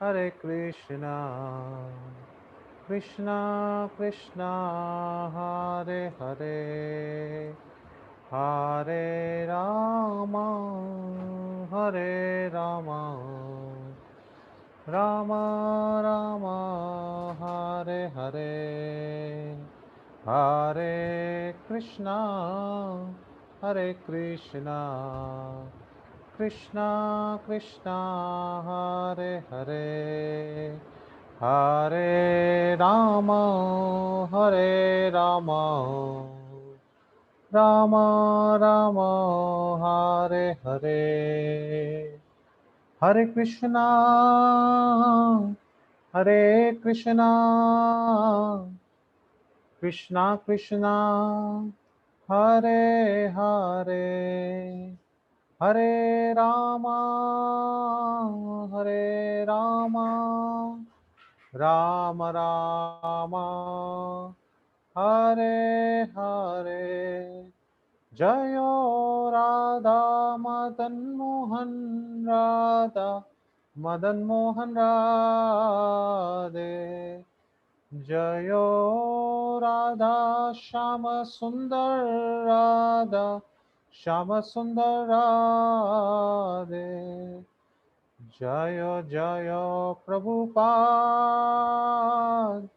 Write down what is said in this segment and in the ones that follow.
Hare Krishna, Krishna Krishna, Hare Hare, Hare Rama, Hare Rama, Rama Rama, Hare Hare, Hare Krishna, Hare Krishna, Krishna Krishna, Hare Hare, Hare Rama, Hare Rama, Rama Rama, Hare Hare, Hare Krishna, Hare Krishna, Krishna Krishna, Hare Hare, Hare Rama, Hare Rama, Rama Rama, Hare Hare. Jayo Radha Madan Mohan Radha Madan Mohan Radhe. Jayo Radha Shama Sundar Radha Shama Sundar Radhe. Jayo Jayo Prabhupada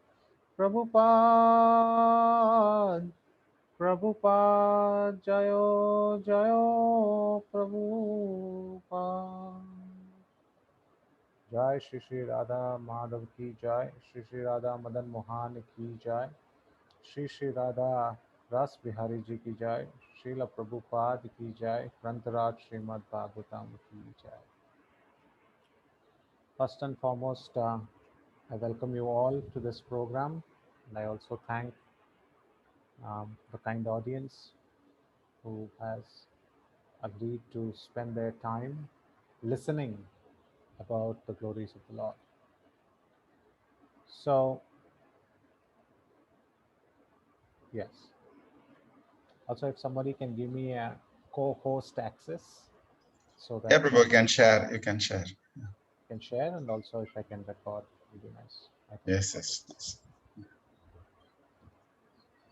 Prabhupada Prabhupada Jayo Jayo Prabhupada. Jai Shri Shri Radha Madhav ki Jai, Shri Shri Radha Madan Mohan ki Jai, Shri Shri Radha Ras Bihari Ji ki Jai, Srila Prabhupada ki Jai, Grantaraj Srimad Bhagavatam ki Jai. First and foremost, I welcome you all to this program, and I also thank the kind audience who has agreed to spend their time listening about the glories of the Lord. So, yes. Also, if somebody can give me a co-host access so that Everybody can share. You can share. I can share, and also if I can record, it would be nice. I can Yes, record yes, it. yes.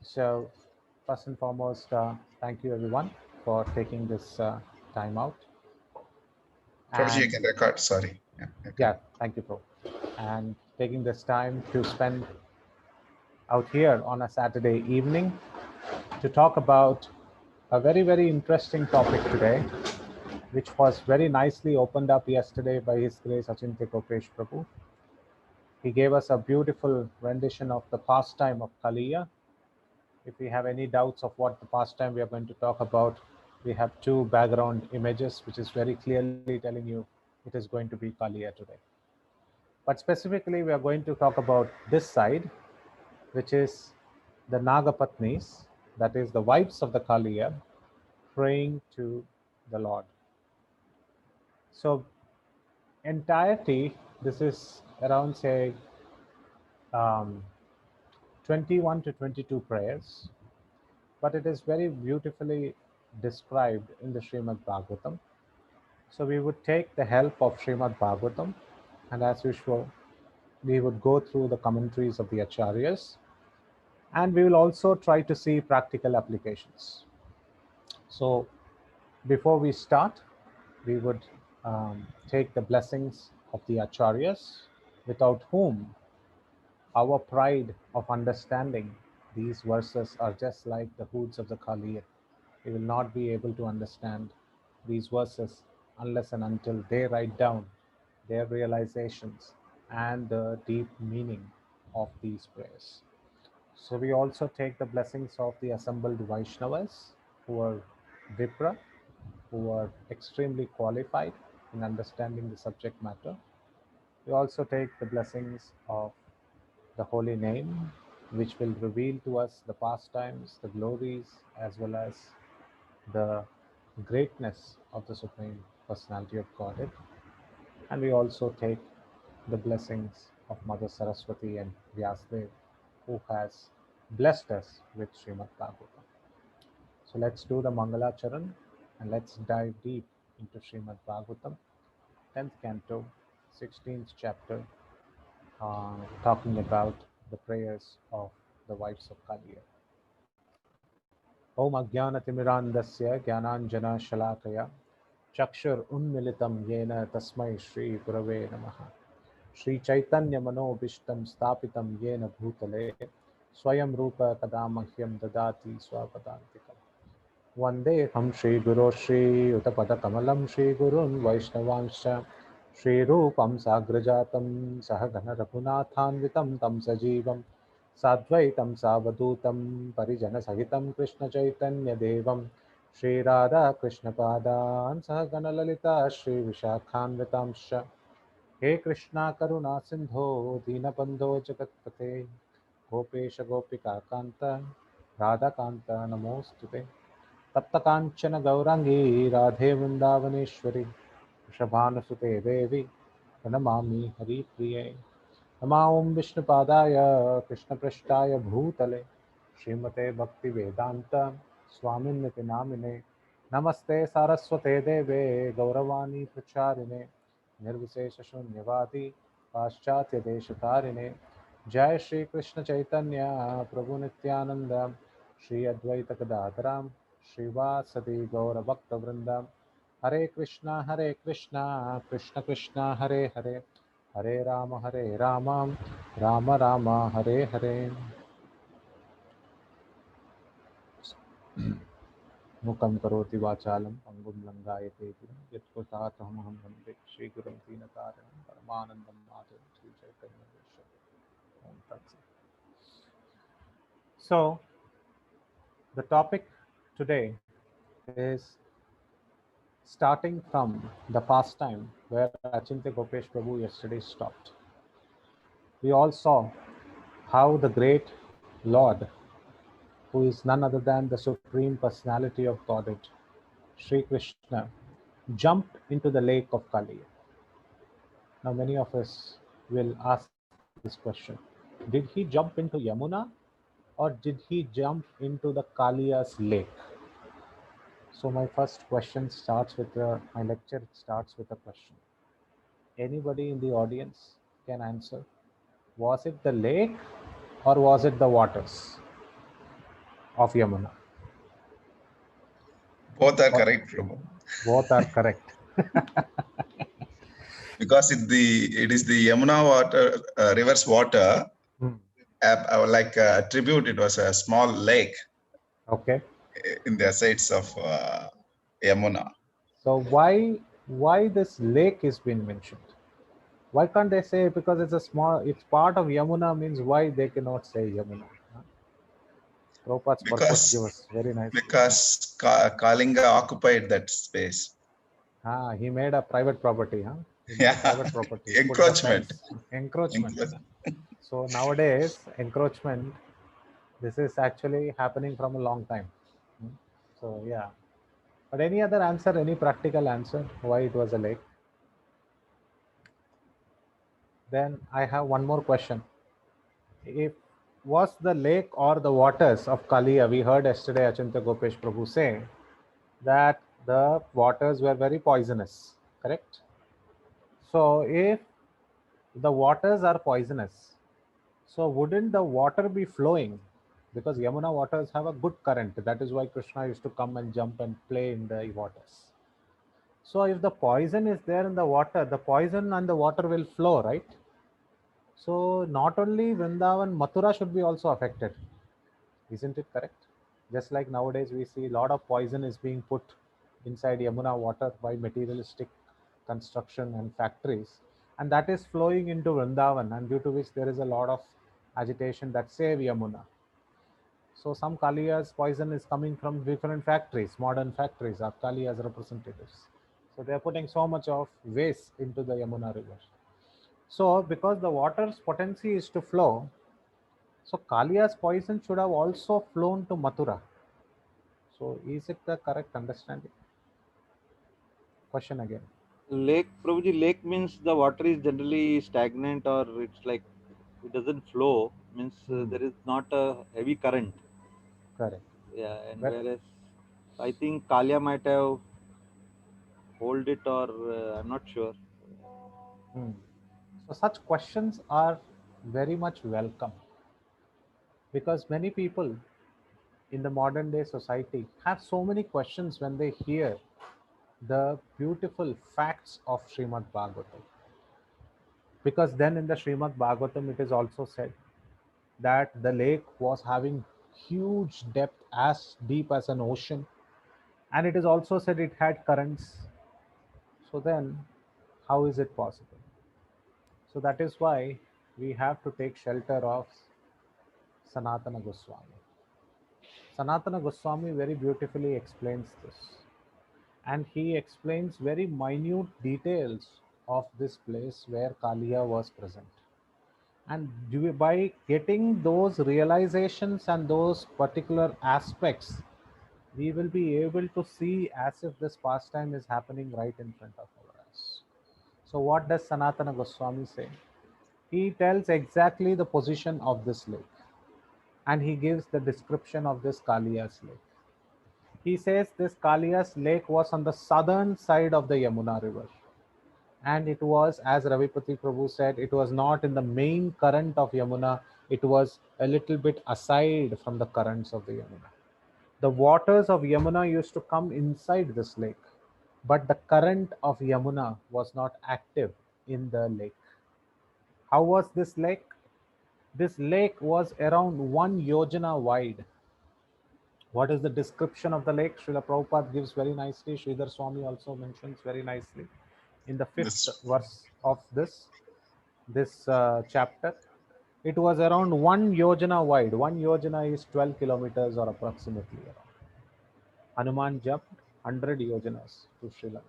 So, first and foremost, thank you everyone for taking this time out. Prabhuji, you And can record. Sorry. Yeah, you yeah, can. thank you, Pro. And taking this time to spend out here on a Saturday evening to talk about a very, very interesting topic today, which was very nicely opened up yesterday by His Grace Achintya Kopesh Prabhu. He gave us a beautiful rendition of the pastime of Kaliya. If we have any doubts of what the pastime we are going to talk about, we have two background images, which is very clearly telling you it is going to be Kaliya today. But specifically, we are going to talk about this side, which is the Nagapatnis, that is the wives of the Kaliya, praying to the Lord. So, entirety, this is around, say, um, 21 to 22 prayers, but it is very beautifully described in the Srimad Bhagavatam. So, we would take the help of Srimad Bhagavatam, and as usual, we would go through the commentaries of the Acharyas, and we will also try to see practical applications. So, before we start, we would take the blessings of the Acharyas, without whom our pride of understanding these verses are just like the hoods of the Kaliya. We will not be able to understand these verses unless and until they write down their realizations and the deep meaning of these prayers. So we also take the blessings of the assembled Vaishnavas who are Vipra, who are extremely qualified in understanding the subject matter. We also take the blessings of the holy name, which will reveal to us the pastimes, the glories, as well as the greatness of the Supreme Personality of Godhead. And we also take the blessings of Mother Saraswati and Vyasdev, who has blessed us with Srimad Bhagavatam. So let's do the Mangalacharan and let's dive deep into Srimad Bhagavatam. 10th canto, 16th chapter, talking about the prayers of the wives of Kaliya. Om Ajnanatimirandasya Jnananjana Chakshur Unmilitam Yena Tasmai Shri Gurave Namaha. Shri Chaitanya Manobishtam Stapitam Yena Bhutale Swayam Rupa Kadamahyam Dadati Swapadantikam. Vandeham Shri Guru Shri Utapada Kamalam Shri Gurun Vaishnavanscha Shri Rupam Sagrajatam Sahagana Raghunathanvitam Tam Sajivam Sadvaitam Savadutam Parijana Sahitam Krishna Chaitanya Devam Shri Radha Krishna Padan Sahagana Lalita Shri Vishakhanvitamscha. हे कृष्णा करुणा सिंधो दीनबंधो जगत्पते गोपेश गोपिका कांत राधा कांत नमोस्तुते तप्त कांचन गौरांगी राधे वृंदावनेश्वरी वृषभानुसुते देवी प्रणमामि हरिप्रिये नमा ओं विष्णुपादाय कृष्णपृष्ठाय भूतले श्रीमते भक्तिवेदांत स्वामिन्नति नामिने नमस्ते सारस्वते देवे गौरवाणी प्रचारिणे निर्विशेष शून्यवादी पाश्चात्य देशतारिणे जय श्री कृष्ण चैतन्य प्रभु नित्यानंद श्री अद्वैत गदाधराम श्रीवासदि गौर भक्त वृंदम हरे कृष्णा कृष्ण कृष्णा हरे हरे हरे राम राम राम हरे हरे. मुखं करोति वाचालं पंगुं लंघायते गिरिं यत्कृतार्थमहं वन्दे श्रीगुरुं दीनतारिणं परमानन्दं माधवं श्रीचैतन्यदेवं. Om Tat Sat. So, the topic today is starting from the pastime where Achintya Gopesh Prabhu yesterday stopped. We all saw how the great Lord, who is none other than the Supreme Personality of Godhead, Sri Krishna, jumped into the lake of Kaliya. Now, many of us will ask this question: did he jump into Yamuna or did he jump into the Kaliya's lake? So, my first question starts with my lecture starts with a question. Anybody in the audience can answer. Was it the lake or was it the waters of Yamuna? Both are correct, Prabhu. Both are correct. Because it is the Yamuna water, river's water, like a tribute. It was a small lake Okay. in the sides of Yamuna. So why this lake is being mentioned? Why can't they say because it's part of Yamuna means why they cannot say Yamuna? Huh? Prabhupada's purpose gives very nice. Because Kalinga occupied that space. He made a private property, huh? He made Yeah, private property. Put the encroachment. fence. Encroachment. So nowadays, encroachment, this is actually happening from a long time. So yeah. But any other answer, any practical answer why it was a lake? Then I have one more question. If was the lake or the waters of Kaliya, we heard yesterday Achintya Gopesh Prabhu say that the waters were very poisonous, correct? So if the waters are poisonous, so wouldn't the water be flowing? Because Yamuna waters have a good current. That is why Krishna used to come and jump and play in the waters. So if the poison is there in the water, the poison and the water will flow, right? So not only Vrindavan, Mathura should be also affected. Isn't it correct? Just like nowadays we see a lot of poison is being put inside Yamuna water by materialistic construction and factories, and that is flowing into Vrindavan, and due to which there is a lot of agitation that save Yamuna. So some Kaliya's poison is coming from different factories, modern factories are Kaliya's representatives. So they are putting so much of waste into the Yamuna river. So because the water's potency is to flow, so Kaliya's poison should have also flown to Mathura. So is it the correct understanding? Question again. Lake, Prabhuji, lake means the water is generally stagnant or it's like it doesn't flow, means there is not a heavy current. Correct. Yeah, and But whereas I think Kalia might have hold it or I'm not sure. Hmm. So such questions are very much welcome because many people in the modern day society have so many questions when they hear the beautiful facts of Srimad Bhagavatam. Because then in the Srimad Bhagavatam, it is also said that the lake was having huge depth as deep as an ocean, and it is also said it had currents. So then, how is it possible? So that is why we have to take shelter of Sanatana Goswami. Sanatana Goswami very beautifully explains this, and he explains very minute details of this place where Kalia was present. And by getting those realizations and those particular aspects, we will be able to see as if this pastime is happening right in front of our eyes. So, what does Sanatana Goswami say? He tells exactly the position of this lake, and he gives the description of this Kaliya's lake. He says this Kaliya's lake was on the southern side of the Yamuna river, and it was, as Ravipati Prabhu said, it was not in the main current of Yamuna, it was a little bit aside from the currents of the Yamuna. The waters of Yamuna used to come inside this lake, but the current of Yamuna was not active in the lake. How was this lake? This lake was around 1 yojana wide. What is the description of the lake? Srila Prabhupada gives very nicely. Sridhar Swami also mentions very nicely in the fifth This verse of this chapter. It was around 1 yojana wide. 1 yojana is 12 kilometers or approximately around. Hanuman jumped 100 yojanas to Sri Lanka.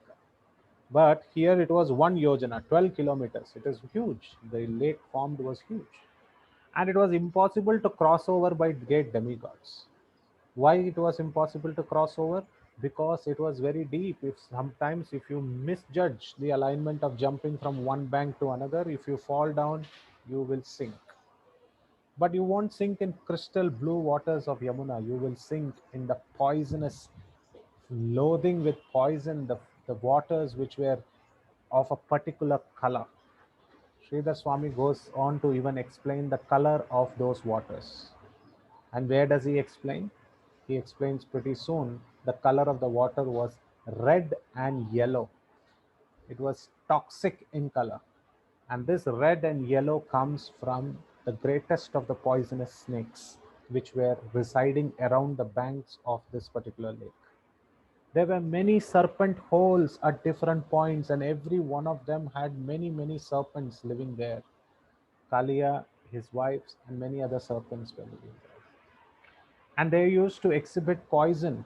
But here it was 1 yojana, 12 kilometers. It is huge. The lake formed was huge. And it was impossible to cross over by great demigods. Why it was impossible to cross over? Because it was very deep. If sometimes if you misjudge the alignment of jumping from one bank to another, if you fall down, you will sink. But you won't sink in crystal blue waters of Yamuna. You will sink in the poisonous, loathing with poison, the waters which were of a particular color. Sridhar Swami goes on to even explain the color of those waters. And where does he explain? He explains pretty soon the color of the water was red and yellow. It was toxic in color. And this red and yellow comes from the greatest of the poisonous snakes which were residing around the banks of this particular lake. There were many serpent holes at different points, and every one of them had many, many serpents living there. Kalia, his wives, and many other serpents were living there. And they used to exhibit poison.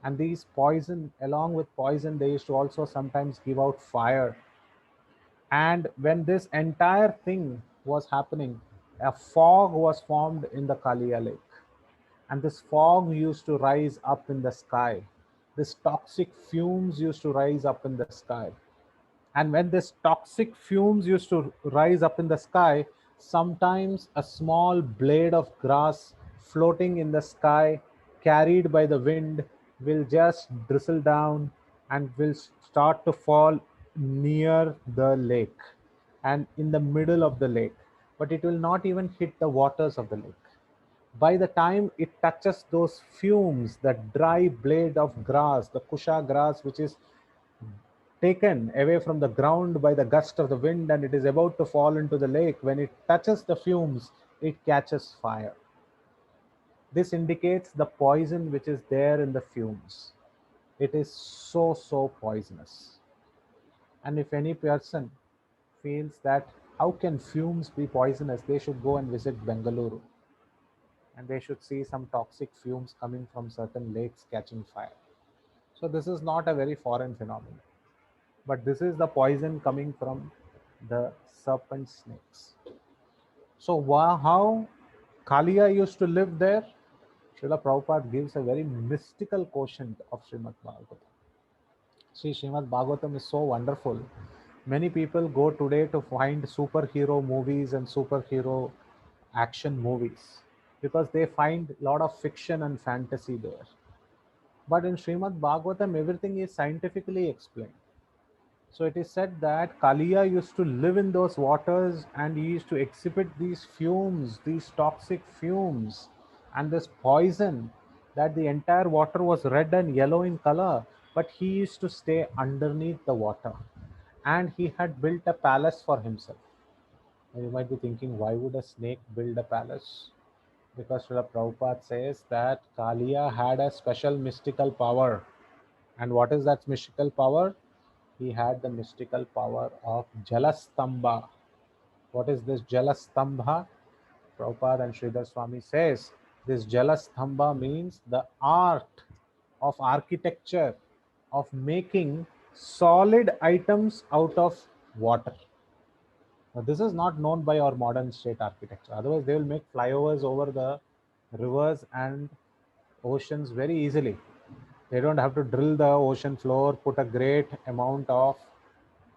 And these poison, along with poison, they used to also sometimes give out fire. And when this entire thing was happening, a fog was formed in the Kalia lake. And this fog used to rise up in the sky. This toxic fumes used to rise up in the sky. And when this toxic fumes used to rise up in the sky, sometimes a small blade of grass floating in the sky, carried by the wind, will just drizzle down and will start to fall near the lake and in the middle of the lake. But it will not even hit the waters of the lake. By the time it touches those fumes, the dry blade of grass, the kusha grass, which is taken away from the ground by the gust of the wind and it is about to fall into the lake, when it touches the fumes, it catches fire. This indicates the poison which is there in the fumes. It is so, so poisonous. And if any person feels that how can fumes be poisonous, they should go and visit Bengaluru and they should see some toxic fumes coming from certain lakes catching fire. So this is not a very foreign phenomenon, but this is the poison coming from the serpent snakes. So how Kalia used to live there? Srila Prabhupada gives a very mystical quotient of Srimad Bhagavatam. See, Srimad Bhagavatam is so wonderful. Many people go today to find superhero movies and superhero action movies because they find a lot of fiction and fantasy there. But in Srimad Bhagavatam, everything is scientifically explained. So it is said that Kaliya used to live in those waters and he used to exhibit these fumes, these toxic fumes, and this poison, that the entire water was red and yellow in color. But he used to stay underneath the water and he had built a palace for himself. Now you might be thinking, why would a snake build a palace? Because Srila Prabhupada says that Kaliya had a special mystical power. And what is that mystical power? He had the mystical power of Jalastambha. What is this Jalastambha? Prabhupada and Sridhar Swami says this Jalastambha means the art of architecture of making solid items out of water. Now, this is not known by our modern state architecture. Otherwise, they will make flyovers over the rivers and oceans very easily. They don't have to drill the ocean floor, put a great amount of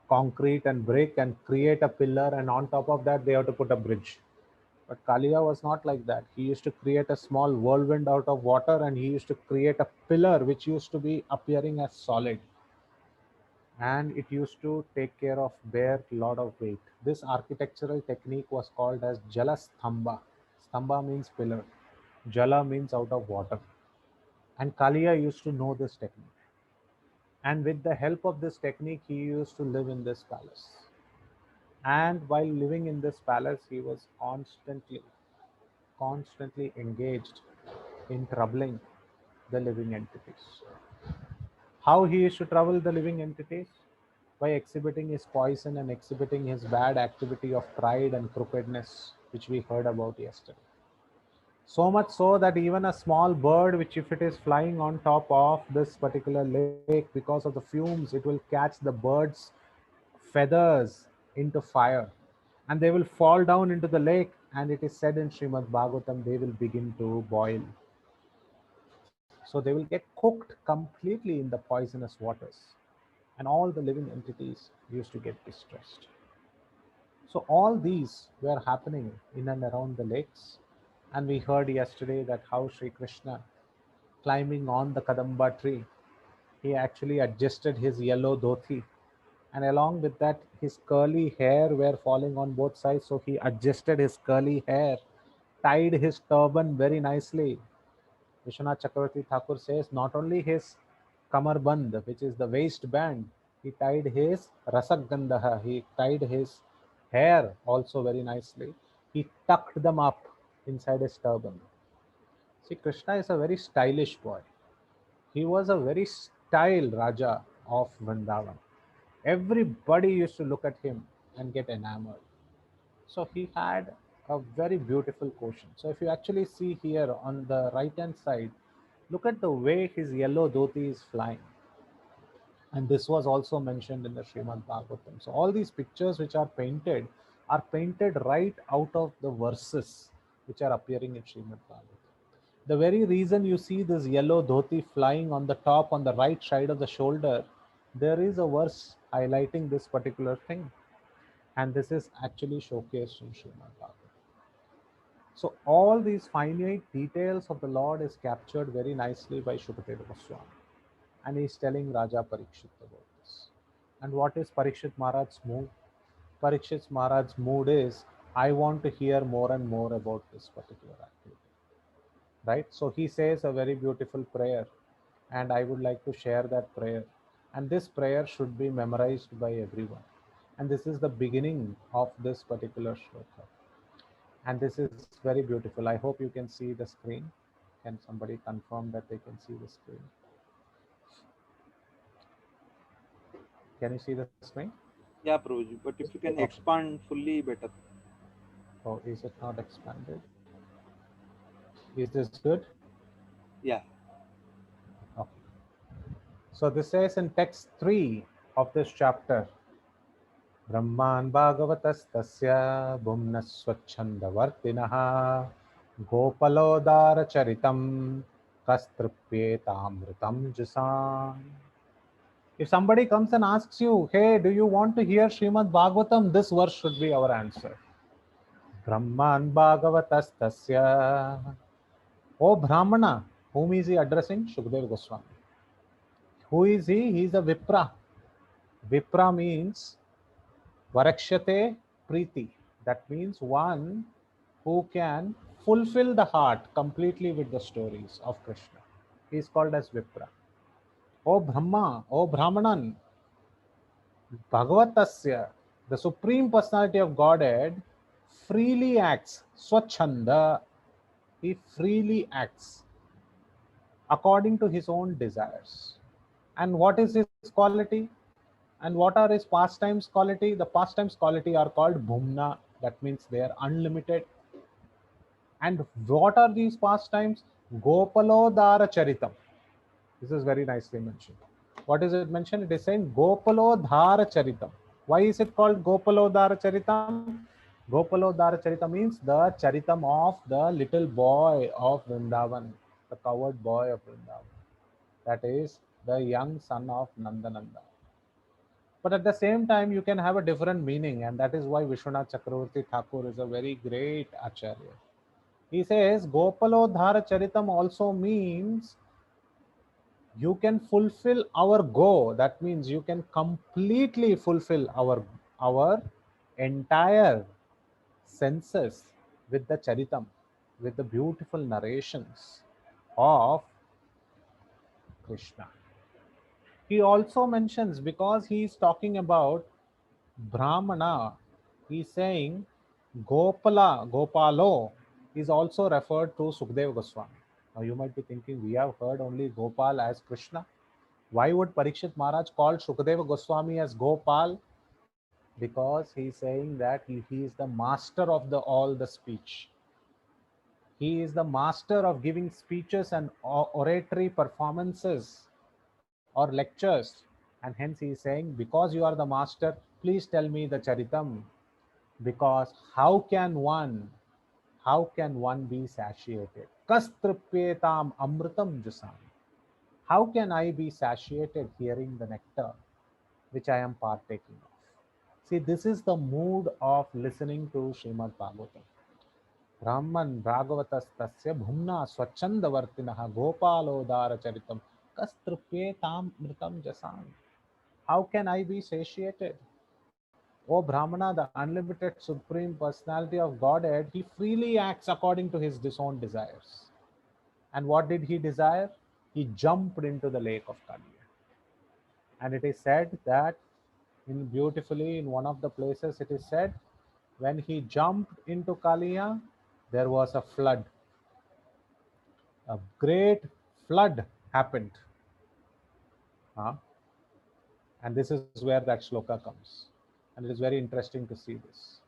concrete and brick and create a pillar, and on top of that they have to put a bridge. But Kaliya was not like that. He used to create a small whirlwind out of water and he used to create a pillar which used to be appearing as solid, and it used to take care of bear lot of weight. This architectural technique was called as Jala Stambha. Stambha means pillar. Jala means out of water. And Kaliya used to know this technique. And with the help of this technique, he used to live in this palace. And while living in this palace, he was constantly engaged in troubling the living entities. How he used to trouble the living entities? By exhibiting his poison and exhibiting his bad activity of pride and crookedness, which we heard about yesterday. So much so that even a small bird, which if it is flying on top of this particular lake, because of the fumes, it will catch the bird's feathers into fire and they will fall down into the lake, and it is said in Srimad Bhagavatam they will begin to boil. So they will get cooked completely in the poisonous waters, and all the living entities used to get distressed. So all these were happening in and around the lakes. And we heard yesterday that how Sri Krishna, climbing on the Kadamba tree, he actually adjusted his yellow dhoti, and along with that his curly hair were falling on both sides, so he adjusted his curly hair, tied his turban very nicely. Vishwanath Chakravarti Thakur says not only his kamarband, which is the waistband, he tied his rasagandha, he tied his hair also very nicely. He tucked them up inside his turban. See, Krishna is a very stylish boy. He was a very style Raja of Vrindavan. Everybody used to look at him and get enamored. So he had a very beautiful quotient. So if you actually see here on the right hand side, look at the way his yellow dhoti is flying. And this was also mentioned in the Srimad Bhagavatam. So all these pictures which are painted right out of the verses which are appearing in Srimad Bhagavatam. The very reason you see this yellow dhoti flying on the top on the right side of the shoulder, there is a verse highlighting this particular thing. And this is actually showcased in Srimad Bhagavatam. So all these finite details of the Lord is captured very nicely by Shukadeva Goswami. And he is telling Raja Parikshit about this. And what is Parikshit Maharaj's mood? Parikshit Maharaj's mood is, I want to hear more and more about this particular activity. Right? So he says a very beautiful prayer, and I would like to share that prayer. And this prayer should be memorized by everyone. And this is the beginning of this particular shloka. And this is very beautiful. I hope you can see the screen. Can somebody confirm that they can see the screen? Can you see the screen? Yeah, Prabhuji, but if you can Okay. expand fully, better. Oh, is it not expanded? Is this good? Yeah. Okay. So this says in text 3 of this chapter, Brahman Bhagavatastasya Bhumna Swachhandavartinaha Gopalodara Charitam Kastrupyetamritam Jusan. If somebody comes and asks you, hey, do you want to hear Srimad Bhagavatam? This verse should be our answer. Brahman Bhagavatastasya. O Brahmana, whom is he addressing? Shukadeva Goswami. Who is he? He is a Vipra. Vipra means Varakshate Priti. That means one who can fulfill the heart completely with the stories of Krishna. He is called as Vipra. O Brahma, O Brahmanan, Bhagavatasya, the Supreme Personality of Godhead, freely acts, Swachanda, he freely acts according to his own desires. And what is his quality? And what are his pastimes quality? The pastimes quality are called Bhumna, that means they are unlimited. And what are these pastimes? Gopalodara Charitam. This is very nicely mentioned. What is it mentioned? It is saying Gopalodhara Charitam. Why is it called Gopalodhara Charitam? Gopalodhara Charita means the Charitam of the little boy of Vrindavan, the coward boy of Vrindavan. That is the young son of Nandananda. But at the same time, you can have a different meaning, and that is why Vishwanath Chakravarti Thakur is a very great acharya. He says Gopalodhara Charitam also means you can fulfill our go. That means you can completely fulfill our entire senses with the charitam, with the beautiful narrations of Krishna. He also mentions, because he is talking about Brahmana, he is saying Gopalo is also referred to Sukadeva Goswami. Now you might be thinking, we have heard only Gopal as Krishna. Why would Parikshit Maharaj call Shukadeva Goswami as Gopal? Because he is saying that he is the master of all the speech. He is the master of giving speeches and oratory performances or lectures. And hence he is saying, because you are the master, please tell me the Charitam. Because how can one be satiated? Kastripyetam amritam jusam. How can I be satiated hearing the nectar which I am partaking of? See, this is the mood of listening to Srimad Bhagavatam. Brahman Bhagavatastasya Bhumna Swachandavartinaha Gopalodara Charitam Kastrupyetam Mritam Jasam. How can I be satiated? O Brahmana, the unlimited supreme personality of Godhead, he freely acts according to his disowned desires. And what did he desire? He jumped into the lake of Kaliya. And it is said that in one of the places it is said, when he jumped into Kaliya, there was a flood. A great flood happened. And this is where that shloka comes. And it is very interesting to see this.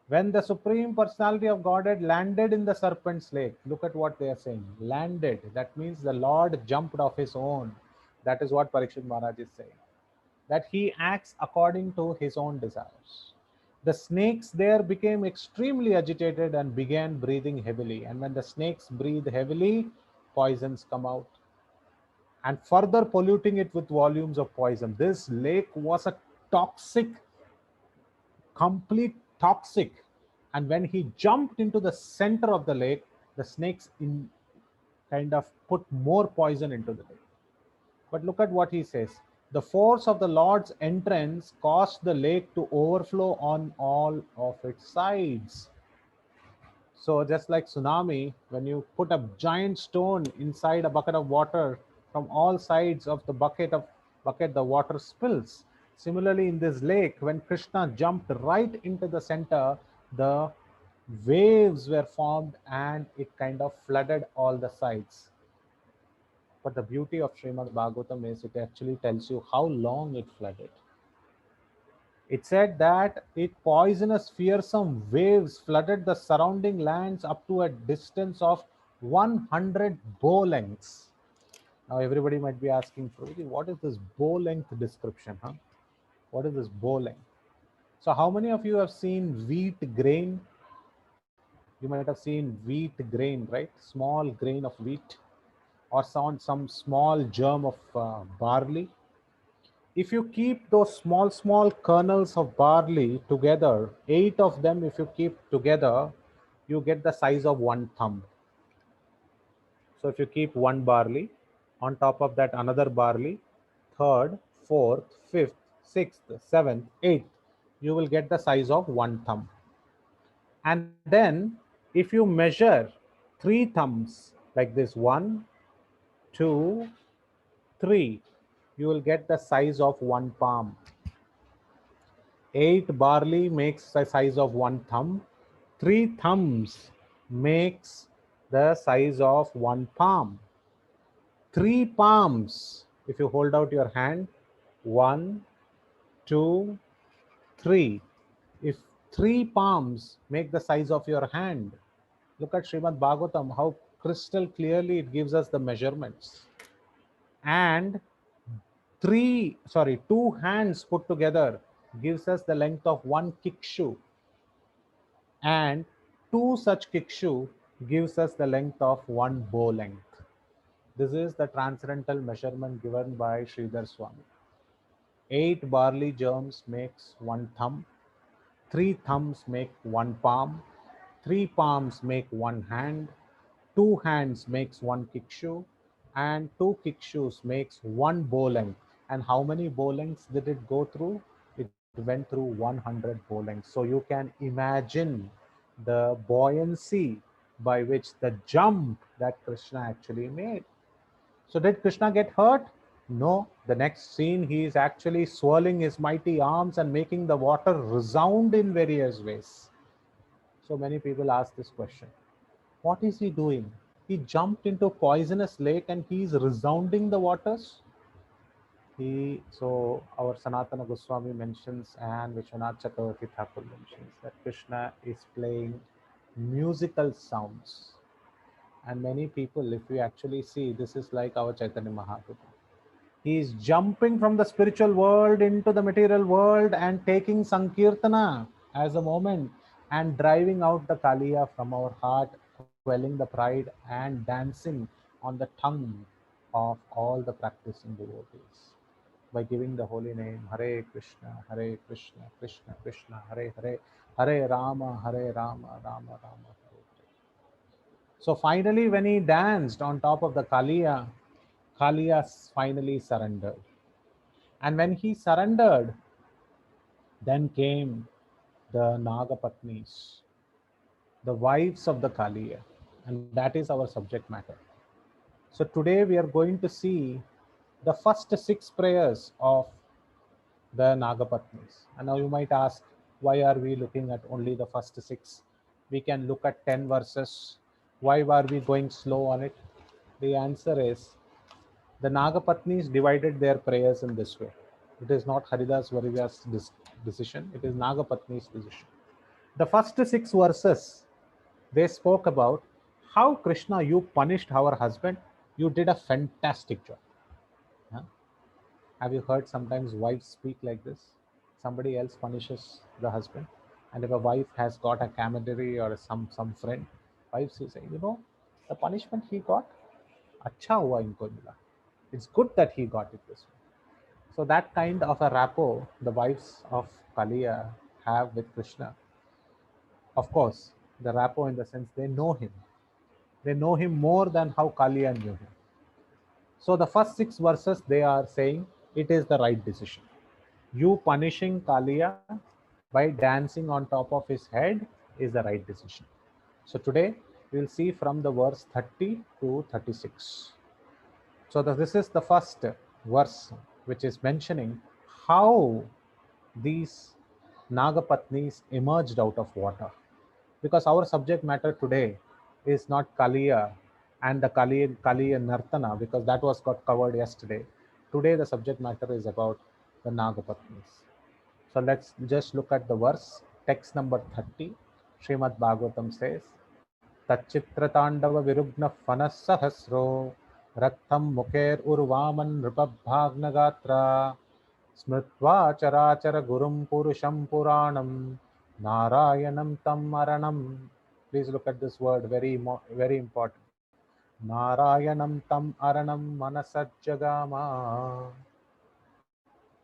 When the Supreme Personality of Godhead landed in the serpent's lake, look at what they are saying. Landed. That means the Lord jumped of his own. That is what Parikshit Maharaj is saying. That he acts according to his own desires. The snakes there became extremely agitated and began breathing heavily. And when the snakes breathe heavily, poisons come out, and further polluting it with volumes of poison. This lake was a toxic, complete toxic. And when he jumped into the center of the lake, the snakes kind of put more poison into the lake. But look at what he says. The force of the Lord's entrance caused the lake to overflow on all of its sides. So just like tsunami, when you put a giant stone inside a bucket of water, from all sides of the bucket, the water spills. Similarly, in this lake, when Krishna jumped right into the center, the waves were formed and it kind of flooded all the sides. But the beauty of Srimad Bhagavatam is it actually tells you how long it flooded. It said that it poisonous fearsome waves flooded the surrounding lands up to a distance of 100 bow lengths. Now everybody might be asking, what is this bow length description? What is this bow length? So how many of you have seen wheat grain? You might have seen wheat grain, right? Small grain of wheat, or some small germ of barley. If you keep those small kernels of barley together, 8 of them, if you keep together, you get the size of one thumb. So if you keep one barley, on top of that another barley, third, fourth, fifth, 6th, 7th, 8th, you will get the size of one thumb. And then if you measure 3 thumbs like this, 1, 2, 3, you will get the size of one palm. 8 barley makes the size of one thumb. 3 thumbs makes the size of one palm. 3 palms, if you hold out your hand, 1, 2, 3. If 3 palms make the size of your hand, look at Srimad Bhagavatam, how crystal clearly it gives us the measurements. And 2 hands put together gives us the length of one kick shoe. And 2 such kick shoe gives us the length of one bow length. This is the transcendental measurement given by Sridhar Swami. 8 barley germs makes one thumb. 3 thumbs make one palm. 3 palms make one hand. 2 hands makes one kick shoe. And 2 kick shoes makes one bow length. And how many bow lengths did it go through? It went through 100 bow lengths. So you can imagine the buoyancy by which the jump that Krishna actually made. So did Krishna get hurt? No. The next scene, he is actually swirling his mighty arms and making the water resound in various ways. So many people ask this question. What is he doing? He jumped into poisonous lake and he is resounding the waters. So our Sanatana Goswami mentions and Vishwanath Chakravarti Thakur mentions that Krishna is playing musical sounds. And many people, if we actually see, this is like our Chaitanya Mahaprabhu. He is jumping from the spiritual world into the material world and taking Sankirtana as a moment and driving out the Kaliya from our heart, quelling the pride and dancing on the tongue of all the practicing devotees by giving the holy name Hare Krishna, Krishna Krishna, Hare Hare, Hare Rama, Rama Rama. So finally, when he danced on top of the Kaliya, Kaliya finally surrendered. And when he surrendered, then came the Nagapatnis, the wives of the Kaliya. And that is our subject matter. So today we are going to see the first 6 prayers of the Nagapatnis. And now you might ask, why are we looking at only the first 6? We can look at 10 verses. Why are we going slow on it? The answer is, the Nagapatnis divided their prayers in this way. It is not Haridas Varija's decision, it is Nagapatni's decision. The first 6 verses, they spoke about how Krishna, you punished our husband. You did a fantastic job. Huh? Have you heard sometimes wives speak like this? Somebody else punishes the husband. And if a wife has got a camaraderie or some friend, wives will say, the punishment he got, acha hua inko mila. It's good that he got it this way. So that kind of a rapport the wives of Kaliya have with Krishna. Of course, the rapport in the sense they know him. They know him more than how Kaliya knew him. So the first 6 verses, they are saying it is the right decision. You punishing Kaliya by dancing on top of his head is the right decision. So today we will see from the verse 30 to 36. So this is the first verse which is mentioning how these Nagapatnis emerged out of water. Because our subject matter today is not Kaliya and the Kaliya Nartana, because that was got covered yesterday. Today the subject matter is about the Nagapatnis. So let's just look at the verse, text number 30. Srimad Bhagavatam says, Tachitra Tandava Virugna Fanas Sahasro Raktam Muker Urvaman Rupabhagnagatra Smritva Charachara Gurum Purusham Puranam Narayanam Tam Maranam. Please look at this word, very important. Narayanam Tam Aranam Manasajjagama.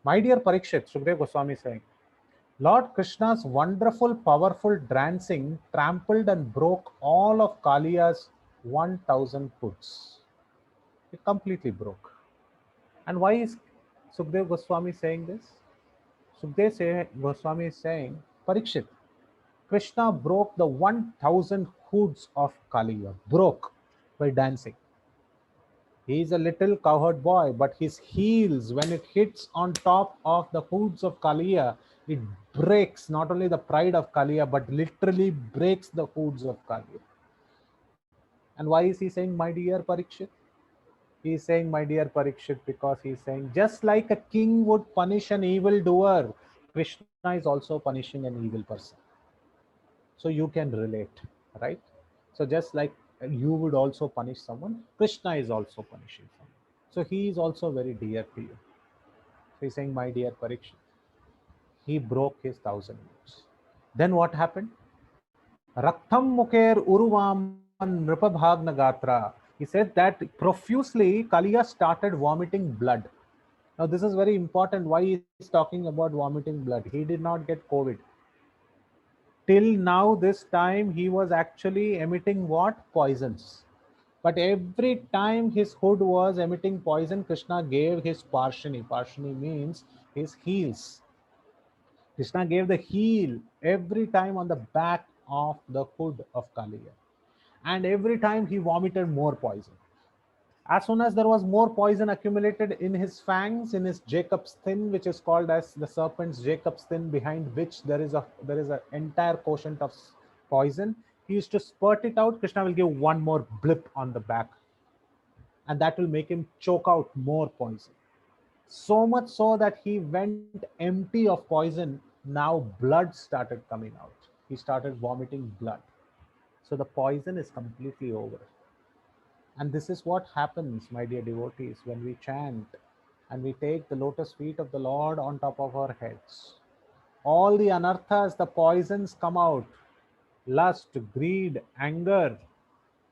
My dear Parikshit, Sukdev Goswami saying, Lord Krishna's wonderful, powerful dancing trampled and broke all of Kaliya's 1,000 puts. It completely broke. And why is Sukdev Goswami saying this? Sukdev Goswami is saying, Parikshit, Krishna broke the 1000 hoods of Kaliya, broke by dancing. He is a little cowherd boy, but his heels, when it hits on top of the hoods of Kaliya, it breaks not only the pride of Kaliya, but literally breaks the hoods of Kaliya. And why is he saying, my dear Parikshit? He is saying, my dear Parikshit, because he is saying, just like a king would punish an evildoer, Krishna is also punishing an evil person. So you can relate, right? So just like you would also punish someone, Krishna is also punishing someone. So he is also very dear to you. So he's saying, my dear Parikshit, he broke his 1000 years. Then what happened? Raktham Muker Uruvaman Nripabhagna Gatra. He said that profusely Kaliya started vomiting blood. Now this is very important. Why he is talking about vomiting blood? He did not get COVID. Till now, this time he was actually emitting what? Poisons. But every time his hood was emitting poison, Krishna gave his parshani. Parshani means his heels. Krishna gave the heel every time on the back of the hood of Kaliya. And every time he vomited more poison. As soon as there was more poison accumulated in his fangs, in his Jacob's fin, which is called as the serpent's Jacob's fin, behind which there is an entire quotient of poison, he used to spurt it out. Krishna will give one more blip on the back, and that will make him choke out more poison. So much so that he went empty of poison. Now blood started coming out. He started vomiting blood. So the poison is completely over. And this is what happens, my dear devotees, when we chant and we take the lotus feet of the Lord on top of our heads. All the anarthas, the poisons come out. Lust, greed, anger,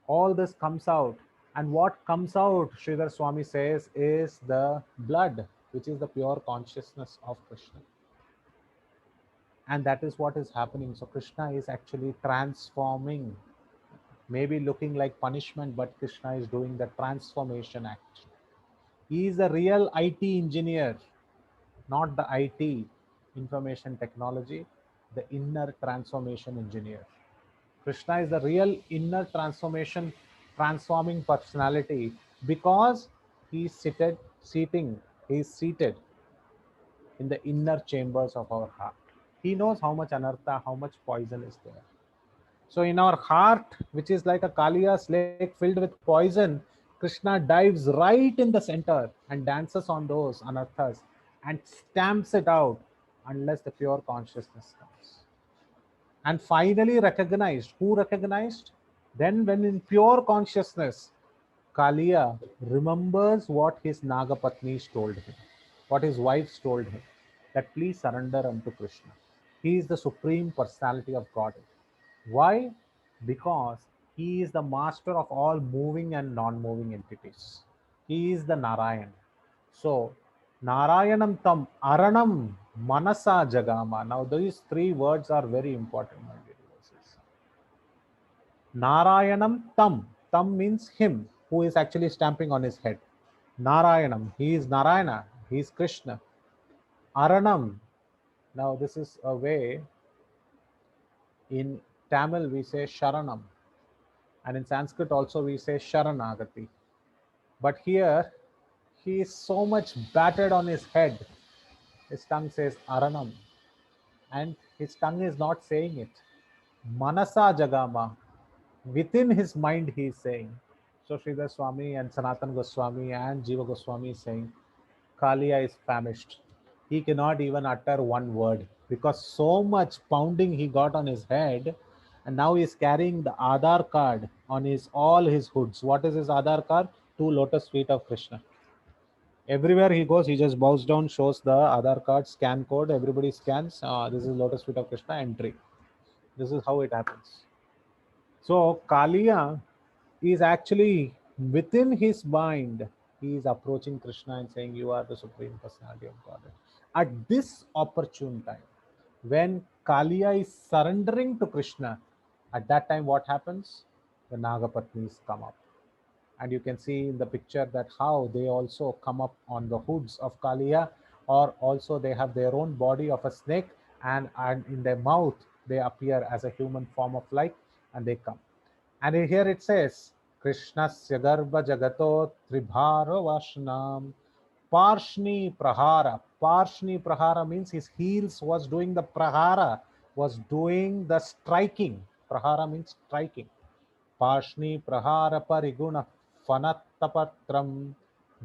all this comes out. And what comes out, Sridhar Swami says, is the blood, which is the pure consciousness of Krishna. And that is what is happening. So Krishna is actually transforming, maybe looking like punishment, but Krishna is doing the transformation act. He is a real IT engineer, not the IT, information technology, the inner transformation engineer. Krishna is the real inner transformation, transforming personality, because he is seated in the inner chambers of our heart. He knows how much anartha, how much poison is there. So in our heart, which is like a Kaliya's lake filled with poison, Krishna dives right in the center and dances on those anarthas and stamps it out unless the pure consciousness comes. And finally recognized. Who recognized? Then when in pure consciousness, Kaliya remembers what his Nagapatnis told him, what his wives told him, that please surrender unto Krishna. He is the supreme personality of Godhead. Why? Because he is the master of all moving and non-moving entities. He is the Narayan. So, Narayanam tam aranam manasa jagama. Now, these three words are very important, my dear devotees. Narayanam tam. Tam means him, who is actually stamping on his head. Narayanam. He is Narayana. He is Krishna. Aranam. Now, this is a way. In Tamil, we say Sharanam. And in Sanskrit also we say Sharanagati. But here he is so much battered on his head. His tongue says Aranam. And his tongue is not saying it. Manasa Jagama. Within his mind he is saying. So Sridhar Swami and Sanatan Goswami and Jiva Goswami is saying, Kaliya is famished. He cannot even utter one word because so much pounding he got on his head, and now he is carrying the Aadhaar card on all his hoods. What is his Aadhaar card? 2 lotus feet of Krishna. Everywhere he goes, he just bows down, shows the Aadhaar card, scan code. Everybody scans. This is lotus feet of Krishna, entry. This is how it happens. So Kaliya is actually within his mind. He is approaching Krishna and saying, you are the supreme personality of Godhead. At this opportune time, when Kaliya is surrendering to Krishna, at that time what happens? The Nagapatnis come up. And you can see in the picture that how they also come up on the hoods of Kaliya or also they have their own body of a snake, and in their mouth they appear as a human form of life, and they come. And here it says, Krishnasya Garbha Jagato Tribhara Vashnam Parshni Prahara. Parshni Prahara means his heels was doing the prahara, was doing the striking. Prahara means striking. Parshni Prahara Pariguna Fanattapatram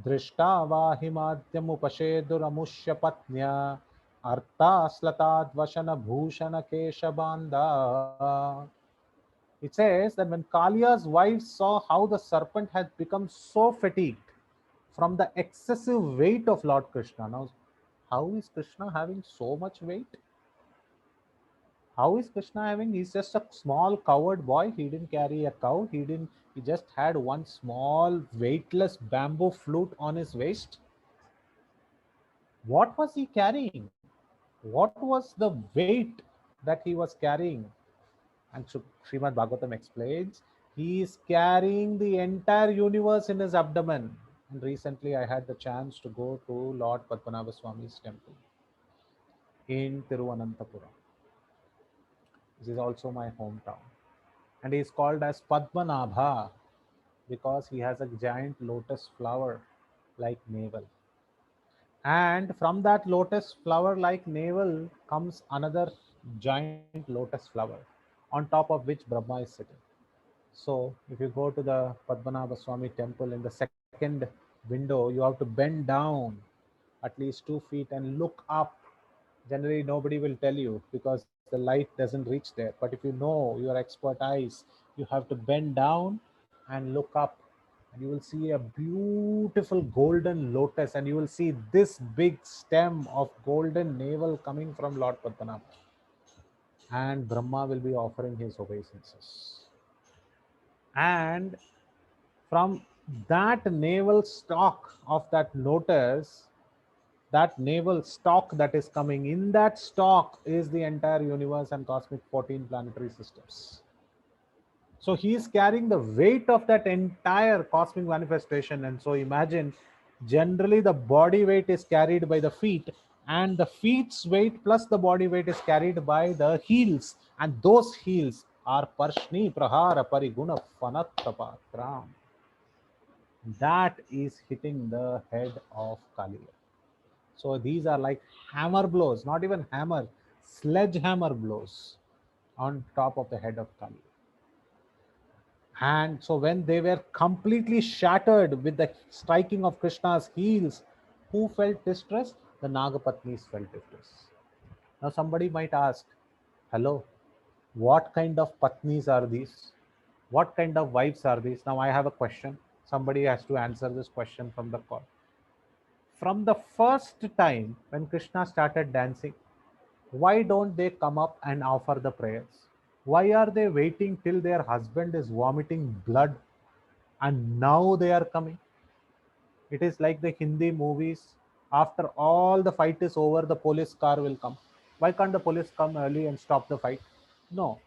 Drishta Vahimadhyam Upasheduramushya Patnya Arta Slatadvashana Bhushana Keshabanda. It says that when Kalia's wife saw how the serpent had become so fatigued from the excessive weight of Lord Krishna. Now, how is Krishna having so much weight? How is Krishna having? He's just a small coward boy. He didn't carry a cow. He didn't. He just had one small weightless bamboo flute on his waist. What was he carrying? What was the weight that he was carrying? And Srimad Bhagavatam explains, he is carrying the entire universe in his abdomen. And recently I had the chance to go to Lord Padmanabha Swami's temple in Tiruvananthapuram. This is also my hometown. And he is called as Padmanabha because he has a giant lotus flower like navel. And from that lotus flower like navel comes another giant lotus flower, on top of which Brahma is sitting. So if you go to the Padmanabha Swami temple, in the second window, you have to bend down at least 2 feet and look up. Generally, nobody will tell you because the light doesn't reach there. But if you know your expert eyes, you have to bend down and look up, and you will see a beautiful golden lotus, and you will see this big stem of golden navel coming from Lord Padmanabha. And Brahma will be offering his obeisances. And from that navel stalk of that lotus, that navel stalk that is coming, in that stalk is the entire universe and cosmic 14 planetary systems. So he is carrying the weight of that entire cosmic manifestation. And so imagine, generally the body weight is carried by the feet, and the feet's weight plus the body weight is carried by the heels, and those heels are Parshni Prahara Pariguna Fanattapatram. That is hitting the head of Kaliya. So these are like hammer blows, not even hammer, sledgehammer blows on top of the head of Kali. And so when they were completely shattered with the striking of Krishna's heels, who felt distress? The Nagapatnis felt distress. Now somebody might ask, hello, what kind of patnis are these? What kind of wives are these? Now I have a question. Somebody has to answer this question from the call. From the first time when Krishna started dancing, why don't they come up and offer the prayers? Why are they waiting till their husband is vomiting blood and now they are coming? It is like the Hindi movies. After all the fight is over, the police car will come. Why can't the police come early and stop the fight? No.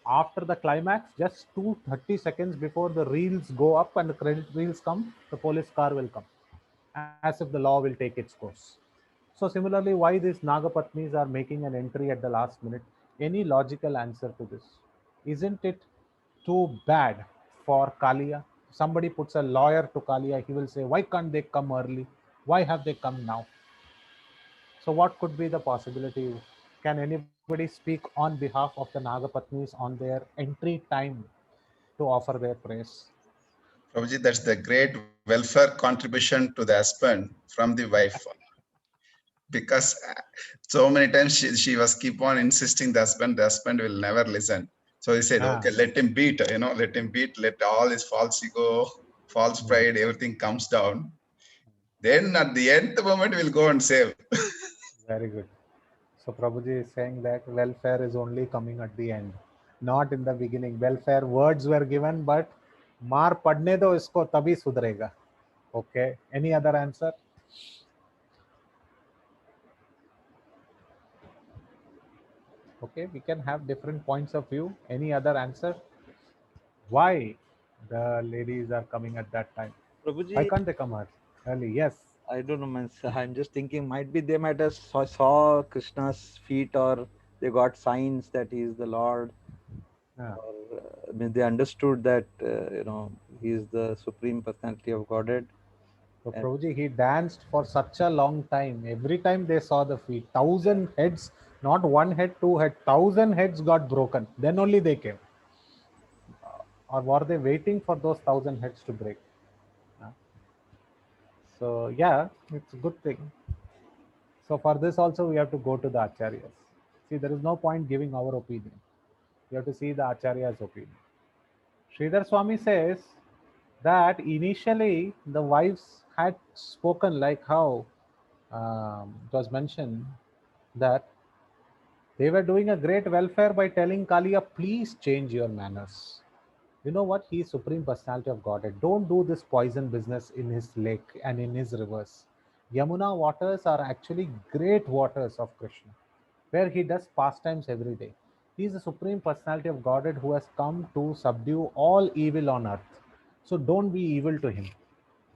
After the climax, just 2:30 seconds before the reels go up and the credit reels come, the police car will come, as if the law will take its course. So similarly, why these Nagapatnis are making an entry at the last minute? Any logical answer to this? Isn't it too bad for Kalia? Somebody puts a lawyer to Kalia, he will say, why can't they come early? Why have they come now? So what could be the possibility? Can anybody speak on behalf of the Nagapatnis on their entry time to offer their praise? Prabhuji, that's the great welfare contribution to the husband from the wife. Because so many times she was keep on insisting the husband will never listen. So he said, okay, let him beat, let him beat, let all his false ego, false pride, everything comes down. Then at the end, the moment will go and save. Very good. So Prabhuji is saying that welfare is only coming at the end, not in the beginning. Welfare words were given, but मार पड़ने दो इसको तभी सुधरेगा. Okay. Any other answer? Okay, we can have different points of view. Any other answer? Why the ladies are coming at that time? Prabhuji, Why can't they come early? Yes. I don't know, man. I'm just thinking, might be they might have saw Krishna's feet, or they got signs that he is the Lord, Yeah. or I mean, they understood that he is the supreme personality of Godhead. So And Prabhuji, he danced for such a long time. Every time they saw the feet, 1,000 heads, not one head, two head, 1,000 heads got broken. Then only they came. Or were they waiting for those 1,000 heads to break? Uh, So yeah, it's a good thing. So for this also we have to go to the acharyas. See, there is no point giving our opinion. You have to see the acharya's opinion. Sridhar Swami says that initially the wives had spoken like how it was mentioned that they were doing a great welfare by telling Kalia, please change your manners. You know what? He is Supreme Personality of Godhead. Don't do this poison business in his lake and in his rivers. Yamuna waters are actually great waters of Krishna, where he does pastimes every day. He is the Supreme Personality of Godhead who has come to subdue all evil on earth. So don't be evil to him.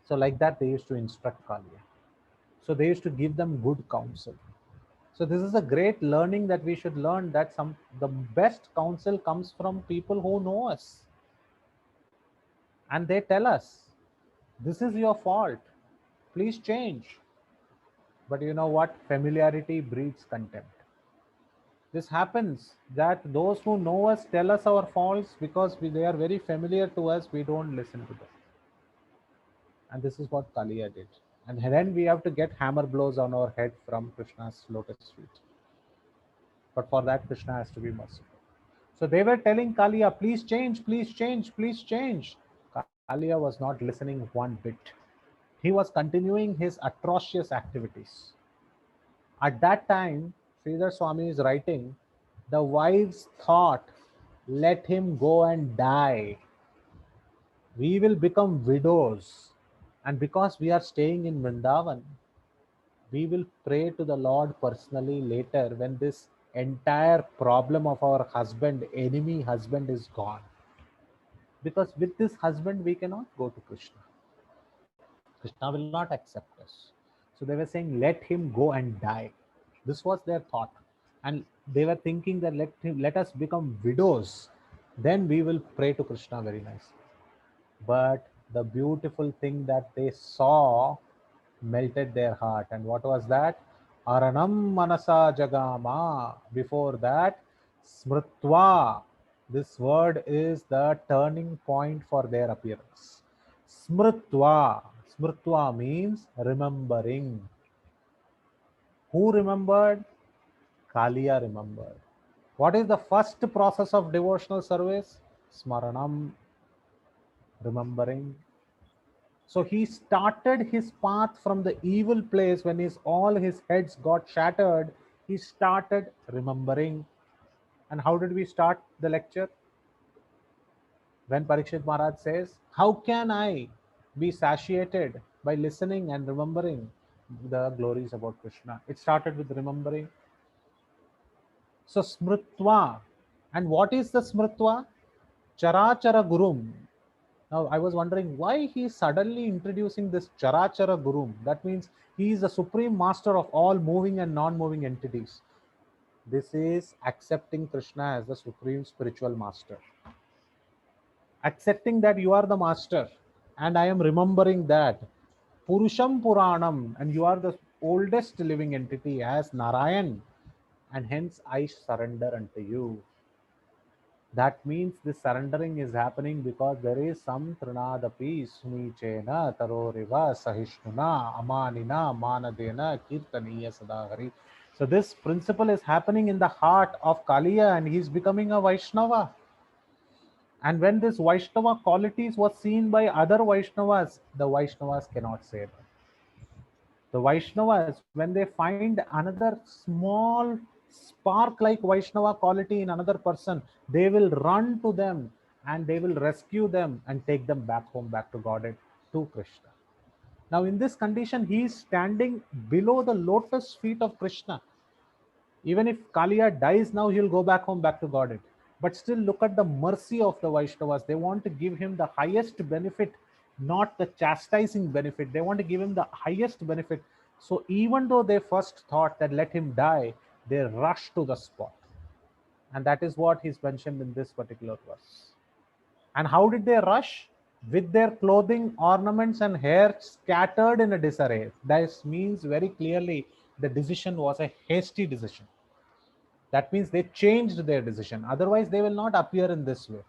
So, like that, they used to instruct Kalia. So, they used to give them good counsel. So, this is a great learning that we should learn that the best counsel comes from people who know us, and they tell us, this is your fault. Please change. But you know what? Familiarity breeds contempt. This happens that those who know us tell us our faults because they are very familiar to us, we don't listen to them. And this is what Kaliya did. And then we have to get hammer blows on our head from Krishna's lotus feet. But for that, Krishna has to be merciful. So they were telling Kaliya, please change, please change, please change. Kaliya was not listening one bit. He was continuing his atrocious activities. At that time, Sridhar Swami is writing, the wives thought, let him go and die. We will become widows. And because we are staying in Vrindavan, we will pray to the Lord personally later when this entire problem of our husband, enemy husband, is gone. Because with this husband, we cannot go to Krishna. Krishna will not accept us. So they were saying, let him go and die. This was their thought. And they were thinking that let us become widows. Then we will pray to Krishna very nicely. But the beautiful thing that they saw melted their heart. And what was that? Aranam Manasa Jagama. Before that, Smritva. This word is the turning point for their appearance. Smritva. Smritva means remembering. Who remembered? Kaliya remembered. What is the first process of devotional service? Smaranam, remembering. So he started his path from the evil place when all his heads got shattered. He started remembering. And how did we start the lecture? When Parikshit Maharaj says, how can I be satiated by listening and remembering the glories about Krishna? It started with remembering. So Smritva. And what is the Smritva? Charachara Gurum. Now I was wondering why he is suddenly introducing this Charachara Gurum. That means he is the supreme master of all moving and non-moving entities. This is accepting Krishna as the supreme spiritual master. Accepting that you are the master, and I am remembering that Purusham Puranam, and you are the oldest living entity as Narayan, and hence I surrender unto you. That means this surrendering is happening because there is some trinadapi sunichena taroriva sahishnuna amanina manadena kirtaniya sadahari. So this principle is happening in the heart of Kaliya, and he is becoming a Vaishnava. And when this Vaishnava qualities was seen by other Vaishnavas, the Vaishnavas cannot say that. The Vaishnavas, when they find another small spark like Vaishnava quality in another person, they will run to them and they will rescue them and take them back home, back to Godhead, to Krishna. Now, in this condition, he is standing below the lotus feet of Krishna. Even if Kaliya dies now, he'll go back home, back to Godhead. But still, look at the mercy of the Vaishnavas. They want to give him the highest benefit not the chastising benefit. They want to give him the highest benefit. So even though they first thought that let him die, they rushed to the spot. And that is what is mentioned in this particular verse. And how did they rush? With their clothing, ornaments, and hair scattered in a disarray. This means very clearly the decision was a hasty decision. That means they changed their decision. Otherwise, they will not appear in this way,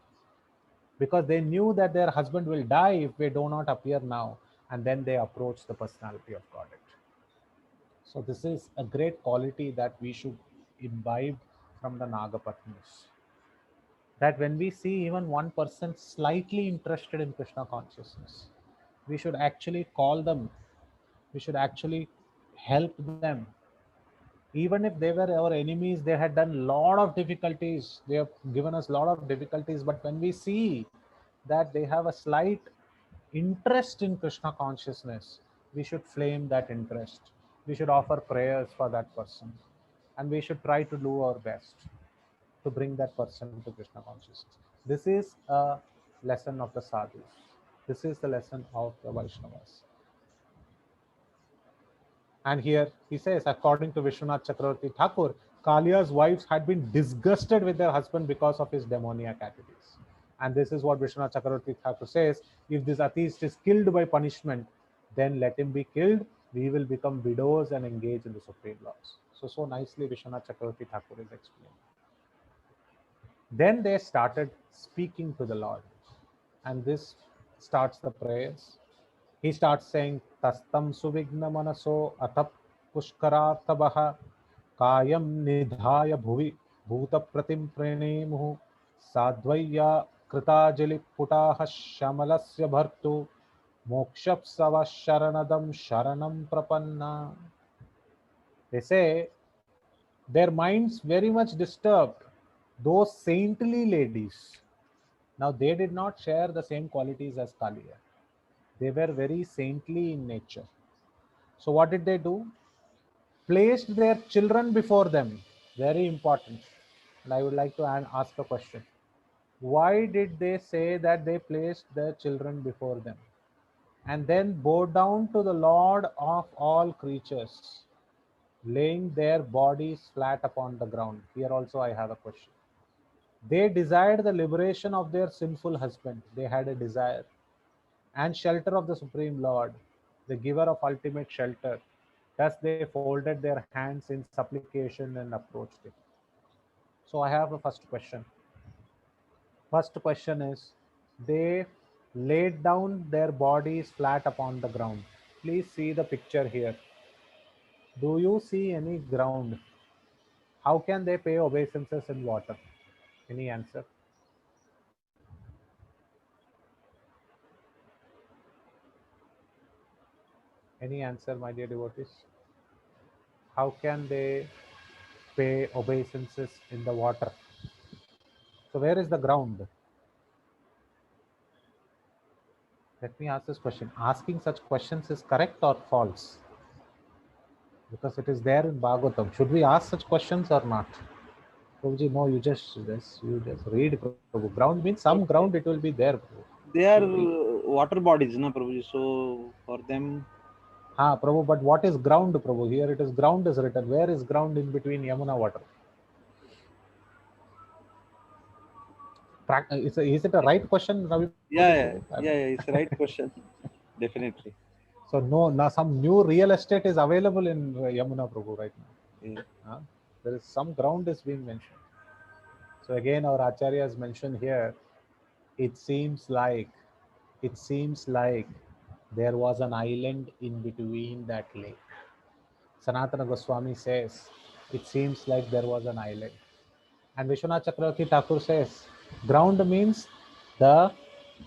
because they knew that their husband will die if they do not appear now. And then they approach the personality of Godhead. So this is a great quality that we should imbibe from the Nagapatnis. That when we see even one person slightly interested in Krishna consciousness, we should actually call them, we should actually help them. Even if they were our enemies, they had done a lot of difficulties, they have given us a lot of difficulties, but when we see that they have a slight interest in Krishna consciousness, we should flame that interest. We should offer prayers for that person, and we should try to do our best to bring that person to Krishna consciousness. This is a lesson of the sadhus. This is the lesson of the Vaishnavas. And here he says, according to Vishwanath Chakravarti Thakur, Kalia's wives had been disgusted with their husband because of his demoniac attitudes. And this is what Vishwanath Chakravarti Thakur says: if this atheist is killed by punishment, then let him be killed. We will become widows and engage in the supreme laws. So nicely Vishwanath Chakravarti Thakur is explained. Then they started speaking to the Lord. And this starts the prayers. He starts saying, Tastam suvigna manaso atap pushkaratabaha kayam nidhaya bhuvi bhuta pratim pranemuhu sadvaya kritajali putaha shamalasya bhartu mokshapsava sharanadam sharanam prapanna. They say their minds very much disturbed. Those saintly ladies, now they did not share the same qualities as Kaliya. They were very saintly in nature. So what did they do? Placed their children before them. Very important. And I would like to ask a question. Why did they say that they placed their children before them? And then bow down to the Lord of all creatures, laying their bodies flat upon the ground. Here also I have a question. They desired the liberation of their sinful husband. They had a desire. And shelter of the Supreme Lord, the giver of ultimate shelter. Thus they folded their hands in supplication and approached him. So I have a first question. First question is, they laid down their bodies flat upon the ground. Please see the picture here. Do you see any ground? How can they pay obeisances in water? Any answer? Any answer, my dear devotees? How can they pay obeisances in the water? So where is the ground? Let me ask this question. Asking such questions is correct or false? Because it is there in Bhagavatam. Should we ask such questions or not? Prabhuji, no, you just read, Prabhu. Ground means some ground it will be there, Prabhu. They are water bodies, na Prabhuji. So for them, Prabhu, but what is ground, Prabhu? Here it is ground is written. Where is ground in between Yamuna water? Is it a right question, Ravi? yeah, it's the right question. Definitely. So no, now some new real estate is available in Yamuna, Prabhu, right now. Yeah. There is some ground is being mentioned. So again, our Acharya has mentioned here, it seems like there was an island in between that lake. Sanatana Goswami says, it seems like there was an island. And Vishwanath Chakravarti Thakur says, ground means the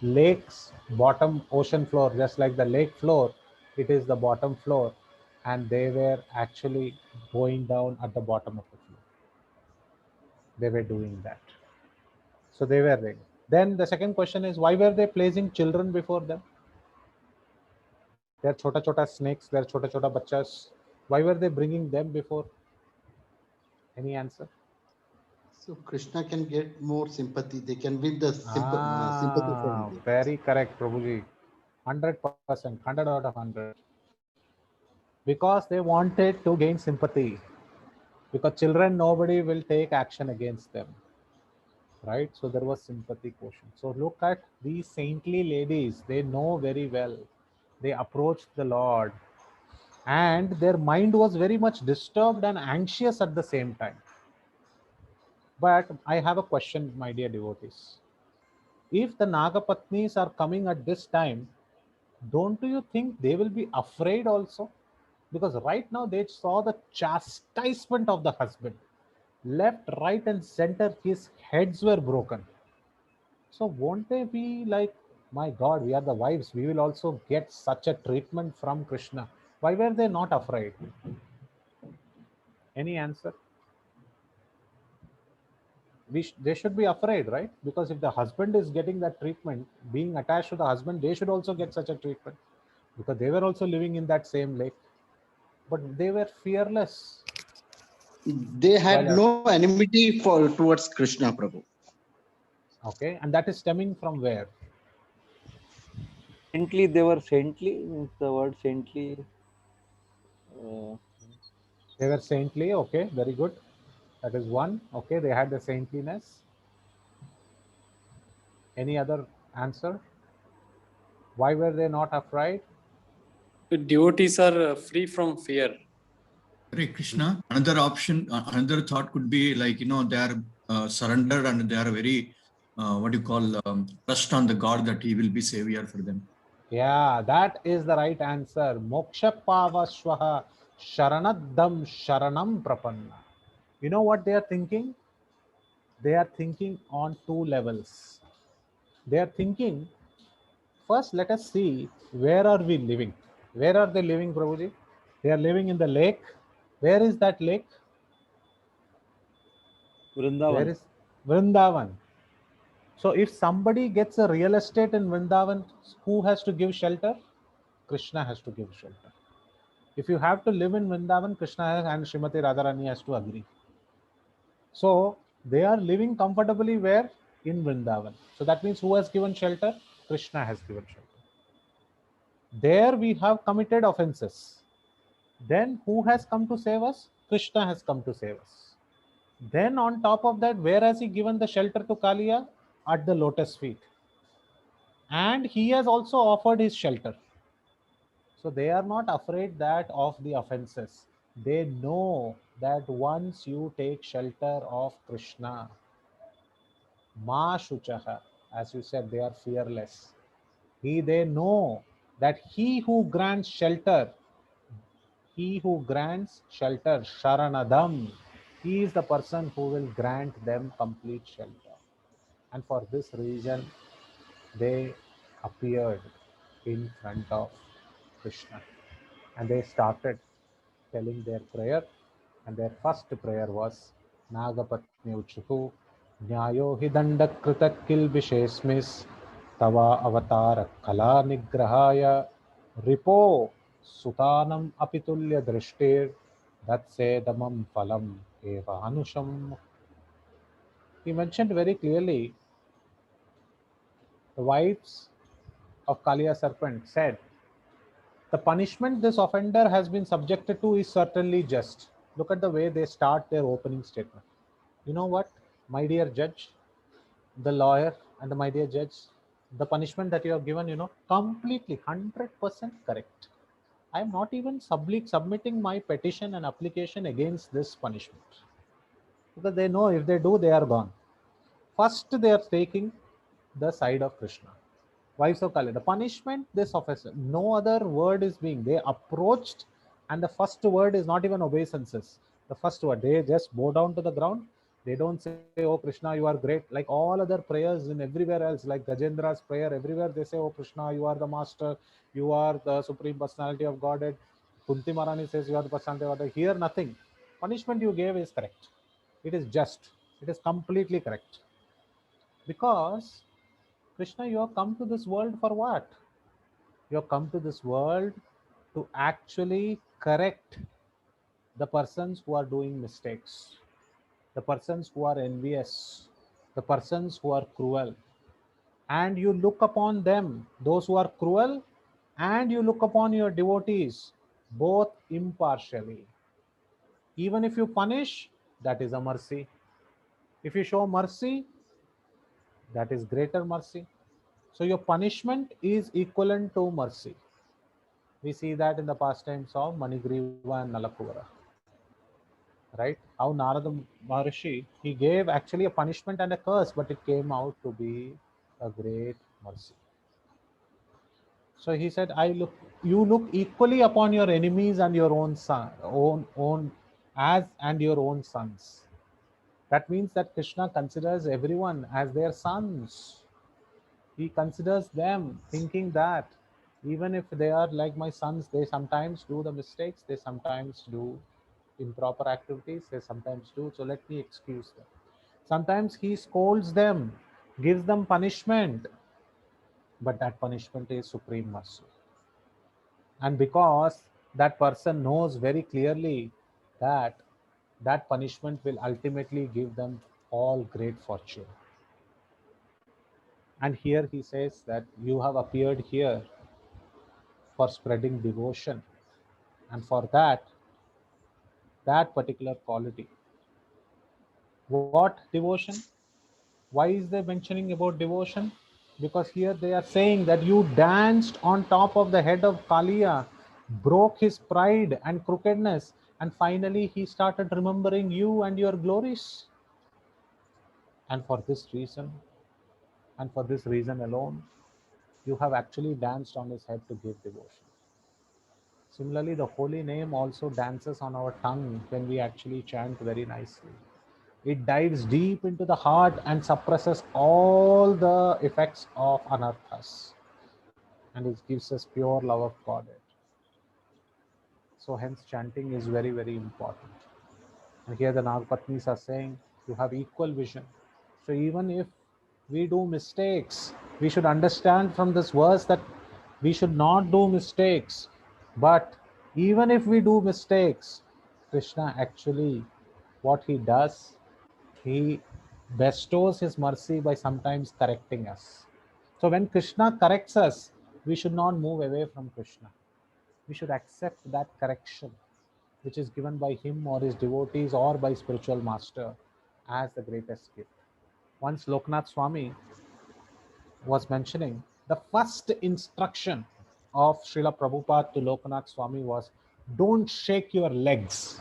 lake's bottom ocean floor, just like the lake floor, it is the bottom floor. And they were actually going down at the bottom of the floor. They were doing that. So they were there. Then the second question is, why were they placing children before them? They are chota snakes, they are chota bachas. Why were they bringing them before? Any answer? So Krishna can get more sympathy. They can win the sympathy from them. Very correct, Prabhuji. 100%, 100 out of 100. Because they wanted to gain sympathy. Because children, nobody will take action against them, right? So there was sympathy quotient. So look at these saintly ladies, they know very well. They approached the Lord, and their mind was very much disturbed and anxious at the same time. But I have a question, my dear devotees. If the Nagapatnis are coming at this time, don't you think they will be afraid also? Because right now they saw the chastisement of the husband. Left, right, and center, his heads were broken. So won't they be like, my God, we are the wives, we will also get such a treatment from Krishna? Why were they not afraid? Any answer? They should be afraid, right? Because if the husband is getting that treatment, being attached to the husband, they should also get such a treatment, because they were also living in that same lake. But they were fearless. They had While no enmity for towards Krishna, Prabhu. okay, and that is stemming from where? Saintly, they were saintly, means the word saintly. Uh, They were saintly. Okay, very good. That is one. Okay, they had the saintliness. Any other answer? Why were they not afraid? The devotees are free from fear. Hare Krishna. Another option, another thought could be like, they are surrendered and they are very, what you call, trust on the God that He will be savior for them. Yeah, that is the right answer. Moksha pavashwaha sharanadam sharanam prapanna. You know what they are thinking? They are thinking on two levels. They are thinking, first let us see, where are we living? Where are they living, Prabhuji? They are living in the lake. Where is that lake? Vrindavan. Where is Vrindavan? So if somebody gets a real estate in Vrindavan, who has to give shelter? Krishna has to give shelter. If you have to live in Vrindavan, Krishna and Srimati Radharani has to agree. So they are living comfortably where? In Vrindavan. So that means who has given shelter? Krishna has given shelter. There we have committed offenses. Then who has come to save us? Krishna has come to save us. Then on top of that, where has he given the shelter to Kaliya? At the lotus feet. And he has also offered his shelter. So they are not afraid that of the offenses. They know that once you take shelter of Krishna, Ma Shuchaha, as you said, they are fearless. They know that he who grants shelter, Sharanadam, he is the person who will grant them complete shelter. And for this reason, they appeared in front of Krishna. And they started telling their prayer. And their first prayer was Nagapatni Uchuhu Nyayo Hidanda Kilbishesmis Tava Avatar Kala Nigrahaya Ripo Sutanam Apitulya Drishtir Damam Phalam Eva Anusham. He mentioned very clearly, the wives of Kaliya serpent said, the punishment this offender has been subjected to is certainly just. Look at the way they start their opening statement. You know what, my dear judge, the lawyer, and my dear judge, the punishment that you have given, completely 100% correct. I am not even submitting my petition and application against this punishment, because they know if they do, they are gone. First, they are taking the side of Krishna. Wives of Kali, the punishment, this officer, no other word is being. They approached, and the first word is not even obeisances. The first word, they just bow down to the ground. They don't say, "Oh Krishna, you are great," like all other prayers in everywhere else, like Gajendra's prayer. Everywhere they say, "Oh Krishna, you are the master, you are the supreme personality of Godhead." Kunti Maharani says, "You are the personality of Godhead." Here, nothing. Punishment you gave is correct. It is just. It is completely correct. Because Krishna, you have come to this world for what? You have come to this world to actually correct the persons who are doing mistakes, the persons who are envious, the persons who are cruel. And you look upon them, those who are cruel, and you look upon your devotees both impartially. Even if you punish, that is a mercy. If you show mercy, that is greater mercy. So your punishment is equivalent to mercy. We see that in the pastimes of Manigriva and Nalakuvara. Right? How Narada Maharishi, he gave actually a punishment and a curse, but it came out to be a great mercy. So he said, you look equally upon your enemies and your own son, and your own sons. That means that Krishna considers everyone as their sons. He considers them, thinking that even if they are like my sons, they sometimes do the mistakes, they sometimes do improper activities, they sometimes do. So let me excuse them. Sometimes he scolds them, gives them punishment, but that punishment is supreme mercy. And because that person knows very clearly that that punishment will ultimately give them all great fortune. And here he says that you have appeared here for spreading devotion, and for that particular quality. What devotion? Why is they mentioning about devotion? Because here they are saying that you danced on top of the head of Kaliya, broke his pride and crookedness, and finally he started remembering you and your glories. And for this reason, and for this reason alone, you have actually danced on his head to give devotion. Similarly, the holy name also dances on our tongue when we actually chant very nicely. It dives deep into the heart and suppresses all the effects of anarthas, and it gives us pure love of Godhead. So hence chanting is very, very important. And here the Nagpatnis are saying you have equal vision. So even if we do mistakes, we should understand from this verse that we should not do mistakes. But even if we do mistakes, Krishna actually, what he does, he bestows his mercy by sometimes correcting us. So when Krishna corrects us, we should not move away from Krishna. We should accept that correction which is given by him or his devotees or by spiritual master as the greatest gift. Once Loknath Swami was mentioning, the first instruction of Srila Prabhupada to Loknath Swami was, don't shake your legs.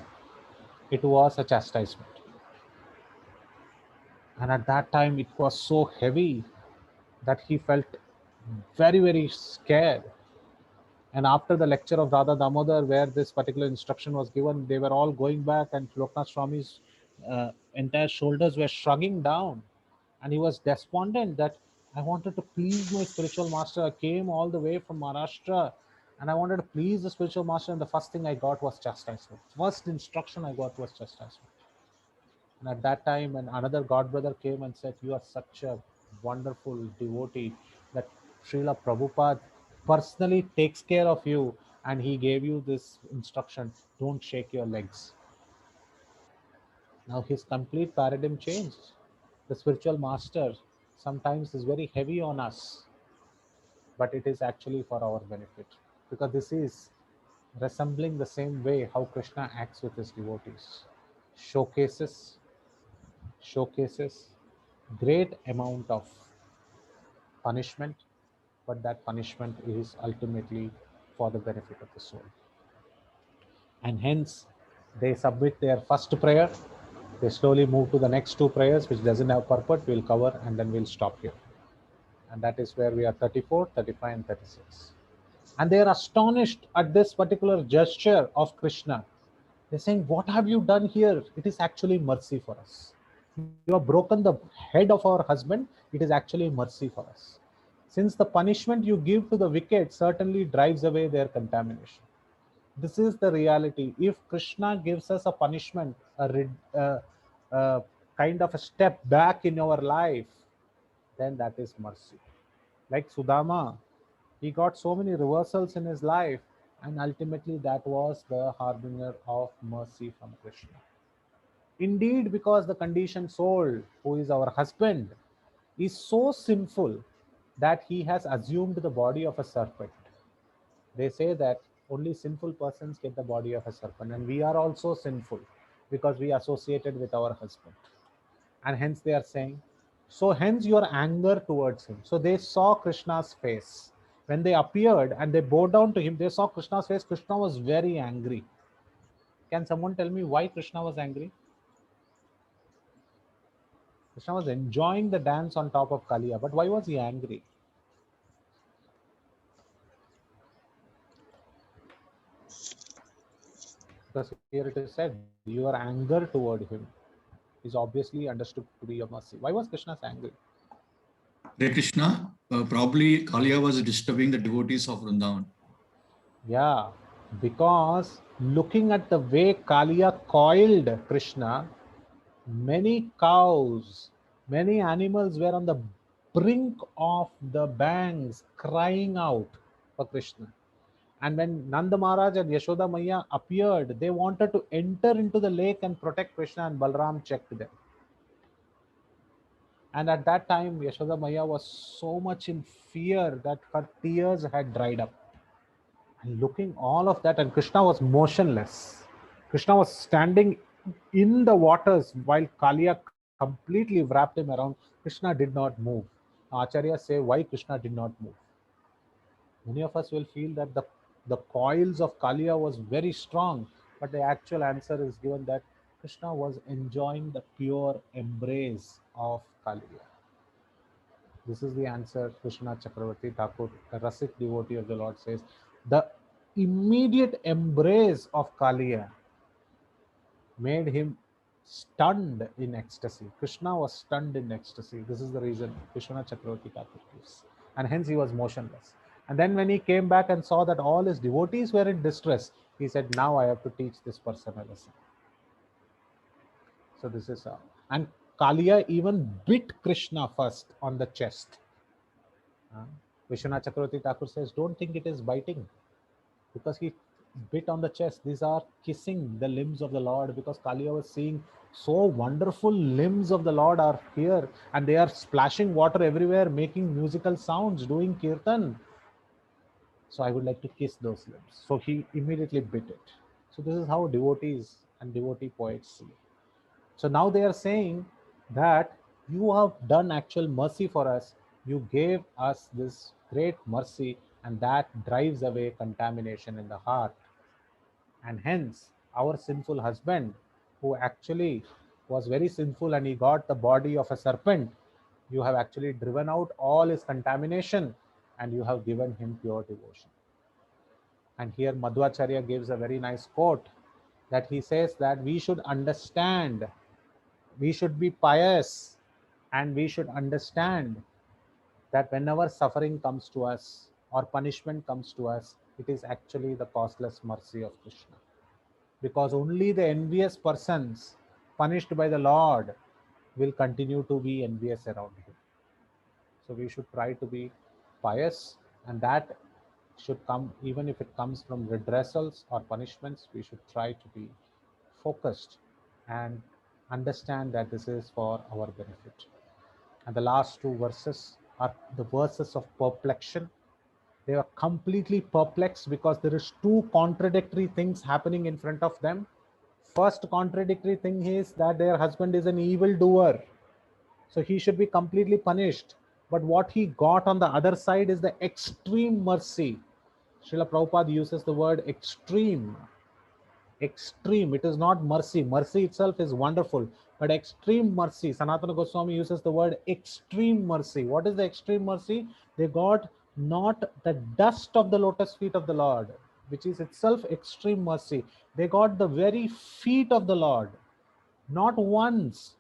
It was a chastisement. And at that time, it was so heavy that he felt very, very scared. And after the lecture of Radha Damodar, where this particular instruction was given, they were all going back, and Loknath Swami's entire shoulders were shrugging down. And he was despondent that I wanted to please my spiritual master. I came all the way from Maharashtra and I wanted to please the spiritual master. And the first thing I got was chastisement. First instruction I got was chastisement. And at that time, when another god brother came and said, you are such a wonderful devotee that Srila Prabhupada personally takes care of you, and he gave you this instruction, don't shake your legs. Now his complete paradigm changed. The spiritual master sometimes is very heavy on us, but it is actually for our benefit, because this is resembling the same way how Krishna acts with his devotees. Showcases great amount of punishment, but that punishment is ultimately for the benefit of the soul. And hence they submit their first prayer, they slowly move to the next two prayers which doesn't have purport, we'll cover, and then we'll stop here. And that is where we are 34, 35 and 36. And they are astonished at this particular gesture of Krishna. They're saying, what have you done here? It is actually mercy for us. You have broken the head of our husband. It is actually mercy for us. Since the punishment you give to the wicked certainly drives away their contamination. This is the reality. If Krishna gives us a punishment, a kind of a step back in our life, then that is mercy. Like Sudama, he got so many reversals in his life, and ultimately that was the harbinger of mercy from Krishna. Indeed, because the conditioned soul, who is our husband, is so sinful that he has assumed the body of a serpent. They say that only sinful persons get the body of a serpent, and we are also sinful because we associated with our husband. And hence they are saying, so hence your anger towards him. So they saw Krishna's face. When they appeared and they bowed down to him, they saw Krishna's face. Krishna was very angry. Can someone tell me why Krishna was angry? Krishna was enjoying the dance on top of Kaliya, but why was he angry? Because here it is said, your anger toward him is obviously understood to be a mercy. Why was Krishna angry? Hare Krishna, probably Kaliya was disturbing the devotees of Vrindavan. Yeah, because looking at the way Kaliya coiled Krishna, many cows, many animals were on the brink of the banks crying out for Krishna. And when Nanda Maharaj and Yashoda Maya appeared, they wanted to enter into the lake and protect Krishna, and Balram checked them. And at that time, Yashoda Maya was so much in fear that her tears had dried up. And looking all of that, and Krishna was motionless. Krishna was standing in the waters while Kaliya completely wrapped him around. Krishna did not move. Acharyas say why Krishna did not move. Many of us will feel that the coils of Kaliya was very strong, but the actual answer is given that Krishna was enjoying the pure embrace of Kaliya. This is the answer. Krishna Chakravarti Thakur, a Rasik devotee of the Lord, says the immediate embrace of Kaliya made him stunned in ecstasy. Krishna was stunned in ecstasy. This is the reason Krishna Chakravarti Thakur gives. And hence he was motionless. And then when he came back and saw that all his devotees were in distress, he said, now I have to teach this person a lesson. So this is how. And Kaliya even bit Krishna first on the chest. Vishwanath Chakravarti Thakur says, don't think it is biting, because he bit on the chest. These are kissing the limbs of the Lord, because Kaliya was seeing so wonderful limbs of the Lord are here, and they are splashing water everywhere, making musical sounds, doing kirtan. So I would like to kiss those limbs. So he immediately bit it. So this is how devotees and devotee poets see. So now they are saying that you have done actual mercy for us. You gave us this great mercy, and that drives away contamination in the heart. And hence, our sinful husband, who actually was very sinful and he got the body of a serpent, you have actually driven out all his contamination and you have given him pure devotion. And here Madhvacharya gives a very nice quote, that he says that we should understand, we should be pious, and we should understand that whenever suffering comes to us or punishment comes to us, it is actually the causeless mercy of Krishna. Because only the envious persons punished by the Lord will continue to be envious around him. So we should try to be pious, and that should come, even if it comes from redressals or punishments, we should try to be focused and understand that this is for our benefit. And the last two verses are the verses of perplexion. They are completely perplexed because there is two contradictory things happening in front of them. First contradictory thing is that their husband is an evil doer, so he should be completely punished. But what he got on the other side is the extreme mercy. Srila Prabhupada uses the word extreme. Extreme, it is not mercy. Mercy itself is wonderful, but extreme mercy. Sanatana Goswami uses the word extreme mercy. What is the extreme mercy? They got not the dust of the lotus feet of the Lord, which is itself extreme mercy. They got the very feet of the Lord. Not once.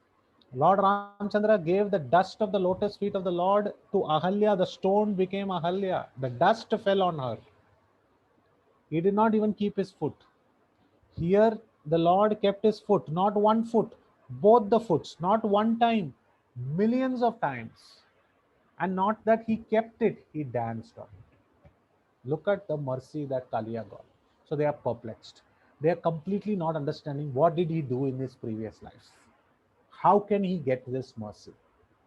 Lord Ramchandra gave the dust of the lotus feet of the Lord to Ahalya. The stone became Ahalya. The dust fell on her. He did not even keep his foot. Here, the Lord kept his foot, not one foot, both the foots, not one time, millions of times. And not that he kept it, he danced on it. Look at the mercy that Kaliya got. So they are perplexed. They are completely not understanding what did he do in his previous life. How can he get this mercy?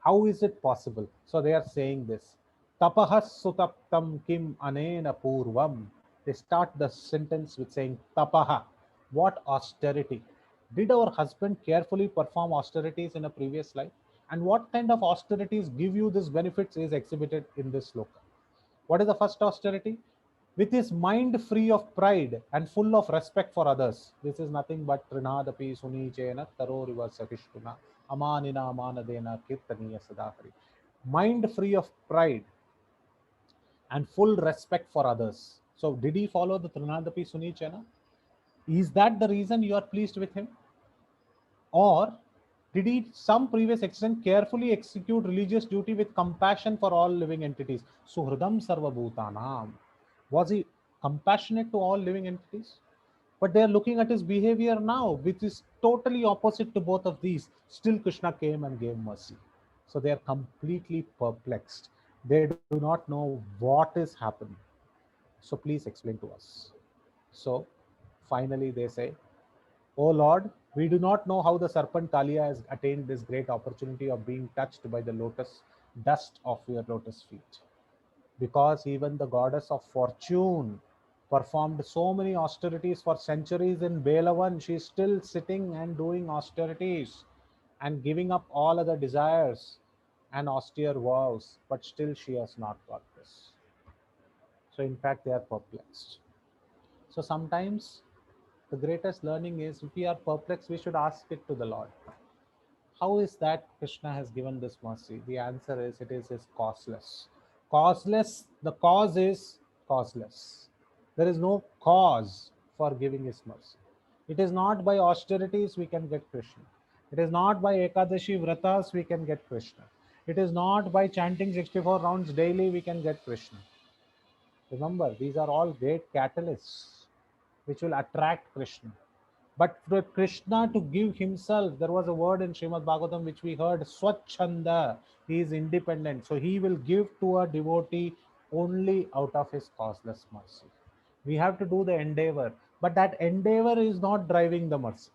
How is it possible? So they are saying this. Tapahas sutaptam kim anena purvam They start the sentence with saying, Tapaha, what austerity? Did our husband carefully perform austerities in a previous life? And what kind of austerities give you these benefits is exhibited in this sloka. What is the first austerity? With his mind free of pride and full of respect for others. This is nothing but Trinadapi Sunichena Taroriva Sakishtuna Amanina Amanadena Kirtaniya Sadahari. Mind free of pride and full respect for others. So, did he follow the Trinadapi Sunichena? Is that the reason you are pleased with him? Or did he, some previous extent, carefully execute religious duty with compassion for all living entities? Suhridam Sarva Bhutanam. Was he compassionate to all living entities? But they are looking at his behavior now, which is totally opposite to both of these. Still, Krishna came and gave mercy. So they are completely perplexed. They do not know what is happening. So please explain to us. So finally, they say, O Lord, we do not know how the serpent Kalia has attained this great opportunity of being touched by the lotus dust of your lotus feet. Because even the goddess of fortune performed so many austerities for centuries in Belavan, she is still sitting and doing austerities and giving up all other desires and austere vows, but still she has not got this. So in fact, they are perplexed. So sometimes the greatest learning is, if we are perplexed, we should ask it to the Lord. How is that Krishna has given this mercy? The answer is, it is causeless. Causeless, the cause is causeless. There is no cause for giving his mercy. It is not by austerities we can get Krishna. It is not by Ekadashi Vratas we can get Krishna. It is not by chanting 64 rounds daily we can get Krishna. Remember, these are all great catalysts which will attract Krishna. But for Krishna to give himself, there was a word in Srimad Bhagavatam which we heard, Swachhanda. He is independent. So he will give to a devotee only out of his causeless mercy. We have to do the endeavor, but that endeavor is not driving the mercy.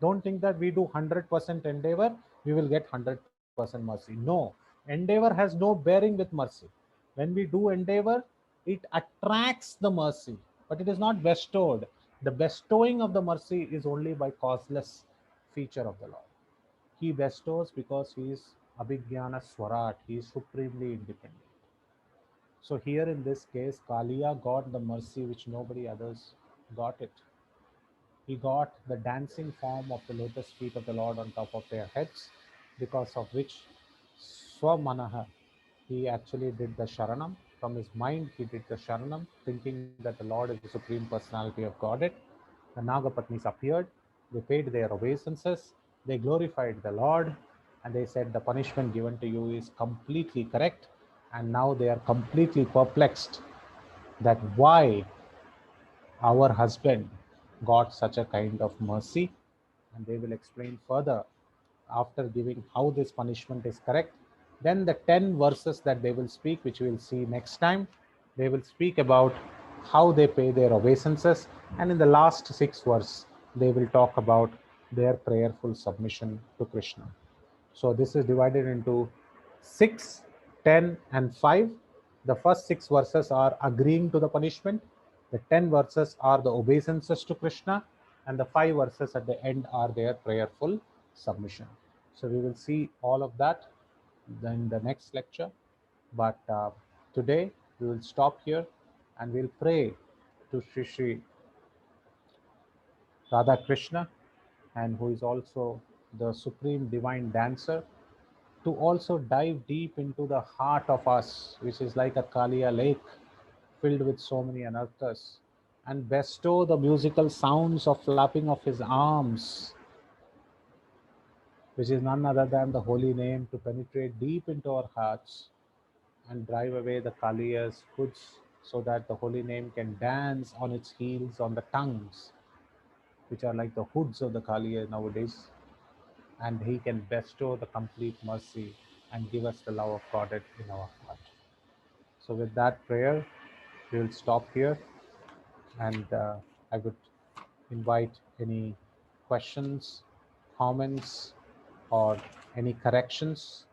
Don't think that we do 100% endeavor, we will get 100% mercy. No, endeavor has no bearing with mercy. When we do endeavor, it attracts the mercy, but it is not bestowed. The bestowing of the mercy is only by causeless feature of the Lord. He bestows because he is Abhigyana Swarat, he is supremely independent. So here in this case, Kalia got the mercy which nobody others got it. He got the dancing form of the lotus feet of the Lord on top of their heads, because of which Swamanaha, he actually did the Sharanam. From his mind, he did the Sharanam, thinking that the Lord is the Supreme Personality of Godhead. The Nagapatnis appeared, they paid their obeisances, they glorified the Lord, and they said, the punishment given to you is completely correct. And now they are completely perplexed that why our husband got such a kind of mercy. And they will explain further after giving how this punishment is correct. Then the 10 verses that they will speak, which we will see next time, they will speak about how they pay their obeisances, and in the last 6 verse they will talk about their prayerful submission to Krishna. So this is divided into 6, 10 and 5. The first 6 verses are agreeing to the punishment, the 10 verses are the obeisances to Krishna, and the 5 verses at the end are their prayerful submission. So we will see all of that in the next lecture. But today we will stop here and we'll pray to Shri Radha Krishna, and who is also the supreme divine dancer, to also dive deep into the heart of us, which is like a Kalia lake filled with so many anarthas, and bestow the musical sounds of flapping of his arms, which is none other than the holy name, to penetrate deep into our hearts and drive away the Kaliya's hoods, so that the holy name can dance on its heels on the tongues, which are like the hoods of the Kaliya nowadays, and he can bestow the complete mercy and give us the love of God in our heart. So with that prayer, we will stop here, and I would invite any questions, comments, or any corrections,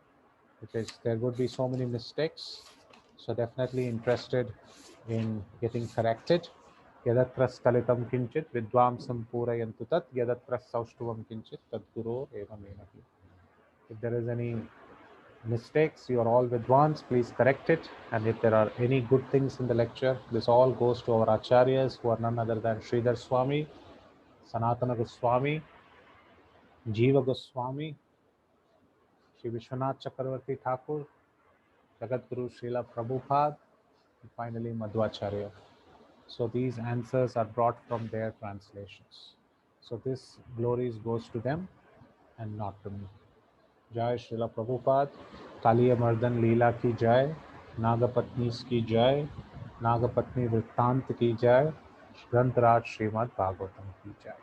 because there would be so many mistakes. So definitely interested in getting corrected. यदत्र स्खलितं किञ्चित् विद्वांसं पूरयन्तु तत् यदत्र सौष्ठवं किञ्चित् तद्गुरो एवमेव. If there is any mistakes, you are all Vidwans, please correct it. And if there are any good things in the lecture, this all goes to our acharyas who are none other than Sridhar Swami, Sanatana Goswami, Jiva Goswami, Sri Vishwanath Chakravarti Thakur, Jagat Guru Srila Prabhupada, and finally Madhvacharya. So these answers are brought from their translations. So this glories goes to them and not to me. जय श्रीला प्रभुपाद, कालिया मर्दन लीला की जय, नागपत्नीस की जय, नागपत्नी वृत्तांत की जय, ग्रंथराज श्रीमद् भागवतम की जय.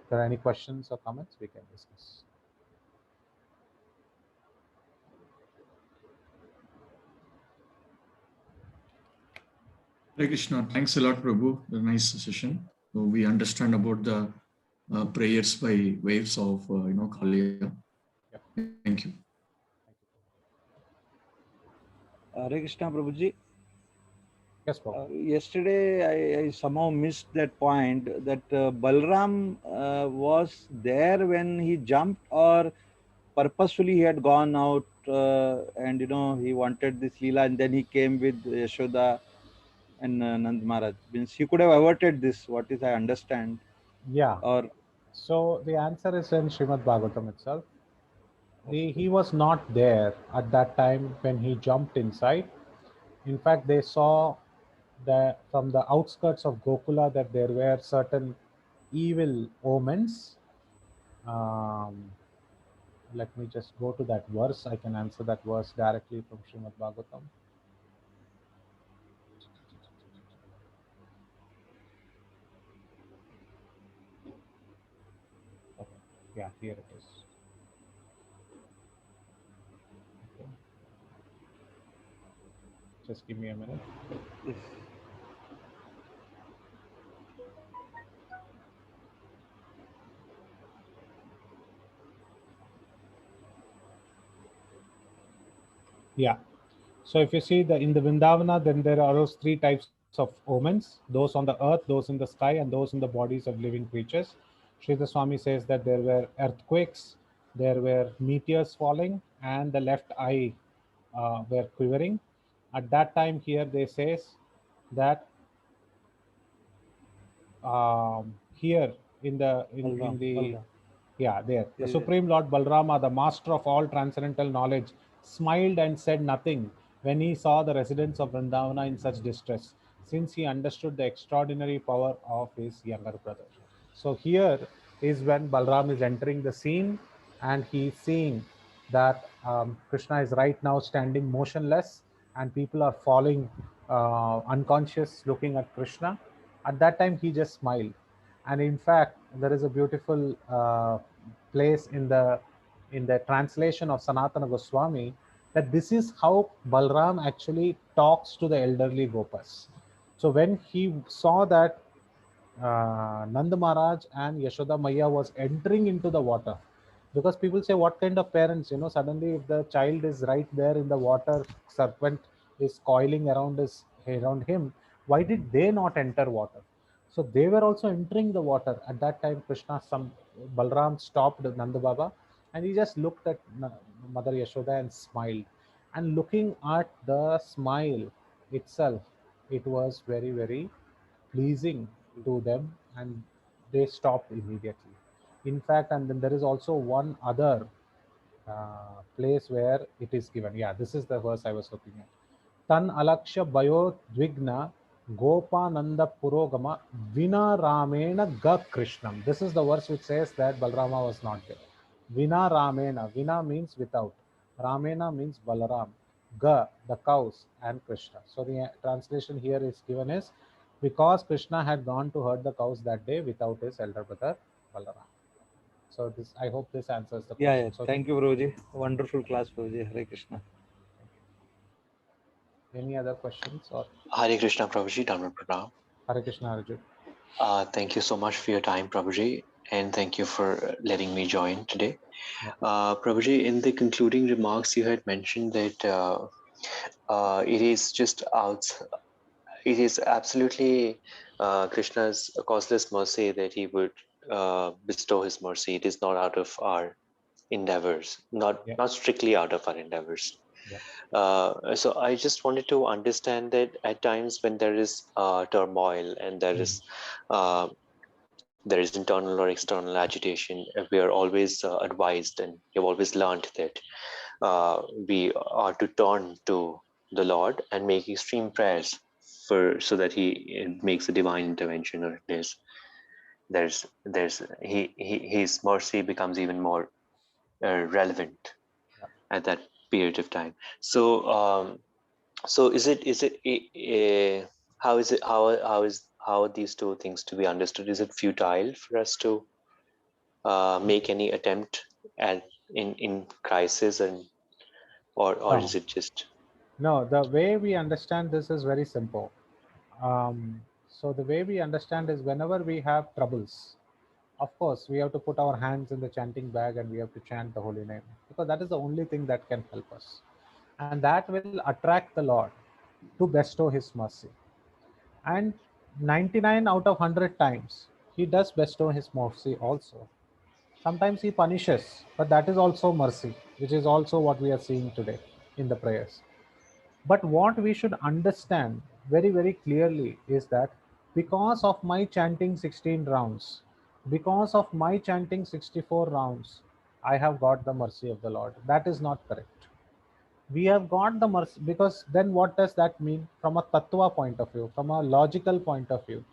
If there are any questions or comments, we can discuss. Hare Krishna. Thanks a lot, Prabhu. A nice session. So we understand about the prayers by waves of Kaliya. Yep. Thank you. Hare Krishna Prabhuji. Yes, Prabhu. Yesterday I somehow missed that point that Balram was there when he jumped, or purposefully he had gone out and he wanted this Leela, and then he came with Yashoda and Nand Maharaj. Means he could have averted this, what is I understand. Yeah. Or So the answer is in Srimad Bhagavatam itself. He was not there at that time when he jumped inside. In fact, they saw that from the outskirts of Gokula that there were certain evil omens. Let me just go to that verse. I can answer that verse directly from Srimad Bhagavatam. Okay. Yeah, here it is. Okay. Just give me a minute. yes. Yeah. So if you see in the Vrindavana, then there are those three types of omens: those on the earth, those in the sky, and those in the bodies of living creatures. Sridhar Swami says that there were earthquakes, there were meteors falling, and the left eye were quivering. At that time, here they says that here in the yeah, there. The Supreme Lord Balrama, the master of all transcendental knowledge, smiled and said nothing when he saw the residents of Vrindavana in such distress, since he understood the extraordinary power of his younger brother. So here is when Balram is entering the scene and he is seeing that Krishna is right now standing motionless and people are falling unconscious looking at Krishna. At that time, he just smiled. And in fact, there is a beautiful place in the translation of Sanatana Goswami that this is how Balram actually talks to the elderly Gopas. So when he saw that Nand Maharaj and Yashoda Maya was entering into the water, because people say, what kind of parents, suddenly if the child is right there in the water, serpent is coiling around him, why did they not enter water? So they were also entering the water. At that time, Balram stopped Nanda Baba and he just looked at Mother Yashoda and smiled. And looking at the smile itself, it was very, very pleasing to them and they stopped immediately. In fact, and then there is also one other place where it is given. Yeah, this is the verse I was looking at. Tan alaksha bayo dvigna gopananda purogama vina ramena ga krishnam. This is the verse which says that Balrama was not there. Vina ramena. Vina means without. Ramena means Balaram. Ga, the cows, and Krishna. So the translation here is given is because Krishna had gone to herd the cows that day without his elder brother Balaram. So this, I hope this answers the question. Yeah. So Thank you, Prabhuji. Wonderful class, Prabhuji. Hare Krishna. any other questions or Hare Krishna, Prabhuji, Dhamma Pranam. Hare Krishna, Arjun? Thank you so much for your time, Prabhuji, and thank you for letting me join today. Yeah. Prabhuji, in the concluding remarks, you had mentioned that it is just it is absolutely Krishna's causeless mercy that he would bestow his mercy. It is not out of our endeavors, not Yeah. not strictly out of our endeavors. Yeah. So I just wanted to understand that at times when there is turmoil and there is internal or external agitation, we are always advised, and you've always learned that we are to turn to the Lord and make extreme prayers for so that He makes a divine intervention, or His mercy becomes even more relevant Yeah. at that period of time. So how is it how are these two things to be understood? Is it futile for us to make any attempt at in crisis, and or No, is it just no. The way we understand this is very simple. So the way we understand is whenever we have troubles, of course, we have to put our hands in the chanting bag and we have to chant the holy name because that is the only thing that can help us. And that will attract the Lord to bestow His mercy. And 99 out of 100 times, He does bestow His mercy also. Sometimes He punishes, but that is also mercy, which is also what we are seeing today in the prayers. But what we should understand very, very clearly is that because of my chanting 16 rounds, because of my chanting 64 rounds, I have got the mercy of the Lord. That is not correct. We have got the mercy because then what does that mean from a tattva point of view, from a logical point of view?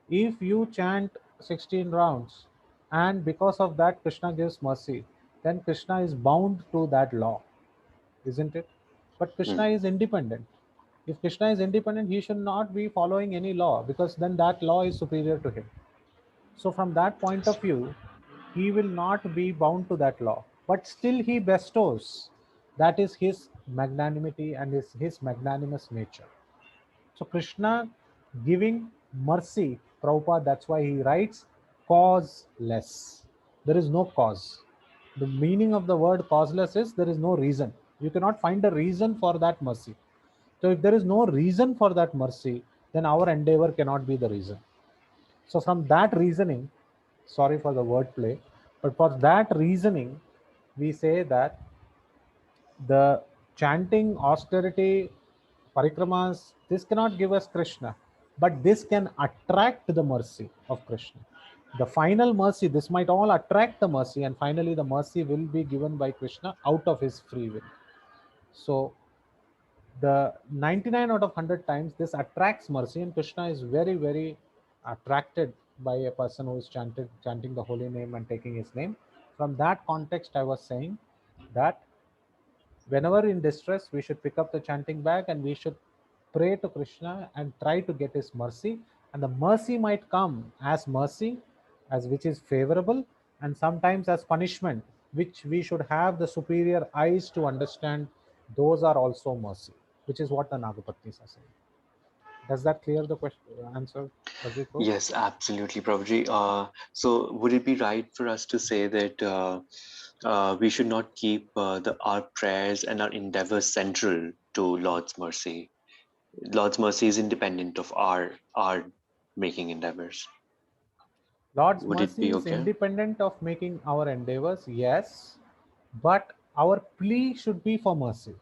If you chant 16 rounds and because of that Krishna gives mercy, then Krishna is bound to that law, isn't it? But Hmm. Krishna is independent. If Krishna is independent, he should not be following any law because then that law is superior to him. So, from that point of view, he will not be bound to that law, but still he bestows. That is his magnanimity and his magnanimous nature. So, Krishna giving mercy, Prabhupada, that's why he writes causeless. There is no cause. The meaning of the word causeless is there is no reason. You cannot find a reason for that mercy. So, if there is no reason for that mercy, then our endeavor cannot be the reason. So, from that reasoning, sorry for the wordplay, but for that reasoning, we say that the chanting, austerity, parikramas, this cannot give us Krishna, but this can attract the mercy of Krishna. The final mercy, this might all attract the mercy, and finally, the mercy will be given by Krishna out of his free will. So, the 99 out of 100 times this attracts mercy, and Krishna is very, very attracted by a person who is chanting the holy name and taking his name. From that context, I was saying that whenever in distress, we should pick up the chanting bag and we should pray to Krishna and try to get his mercy. And the mercy might come as mercy, as which is favorable, and sometimes as punishment, which we should have the superior eyes to understand. Those are also mercy, which is what the Nagapatnis are saying. Does that clear the question? Answer, Prajit? Yes, absolutely, Prabhuji. So would it be right for us to say that we should not keep our prayers and our endeavors central to Lord's mercy? Lord's mercy is independent of our making endeavors. Lord's Would it mercy be is okay? independent of making our endeavors, yes, but our plea should be for mercy.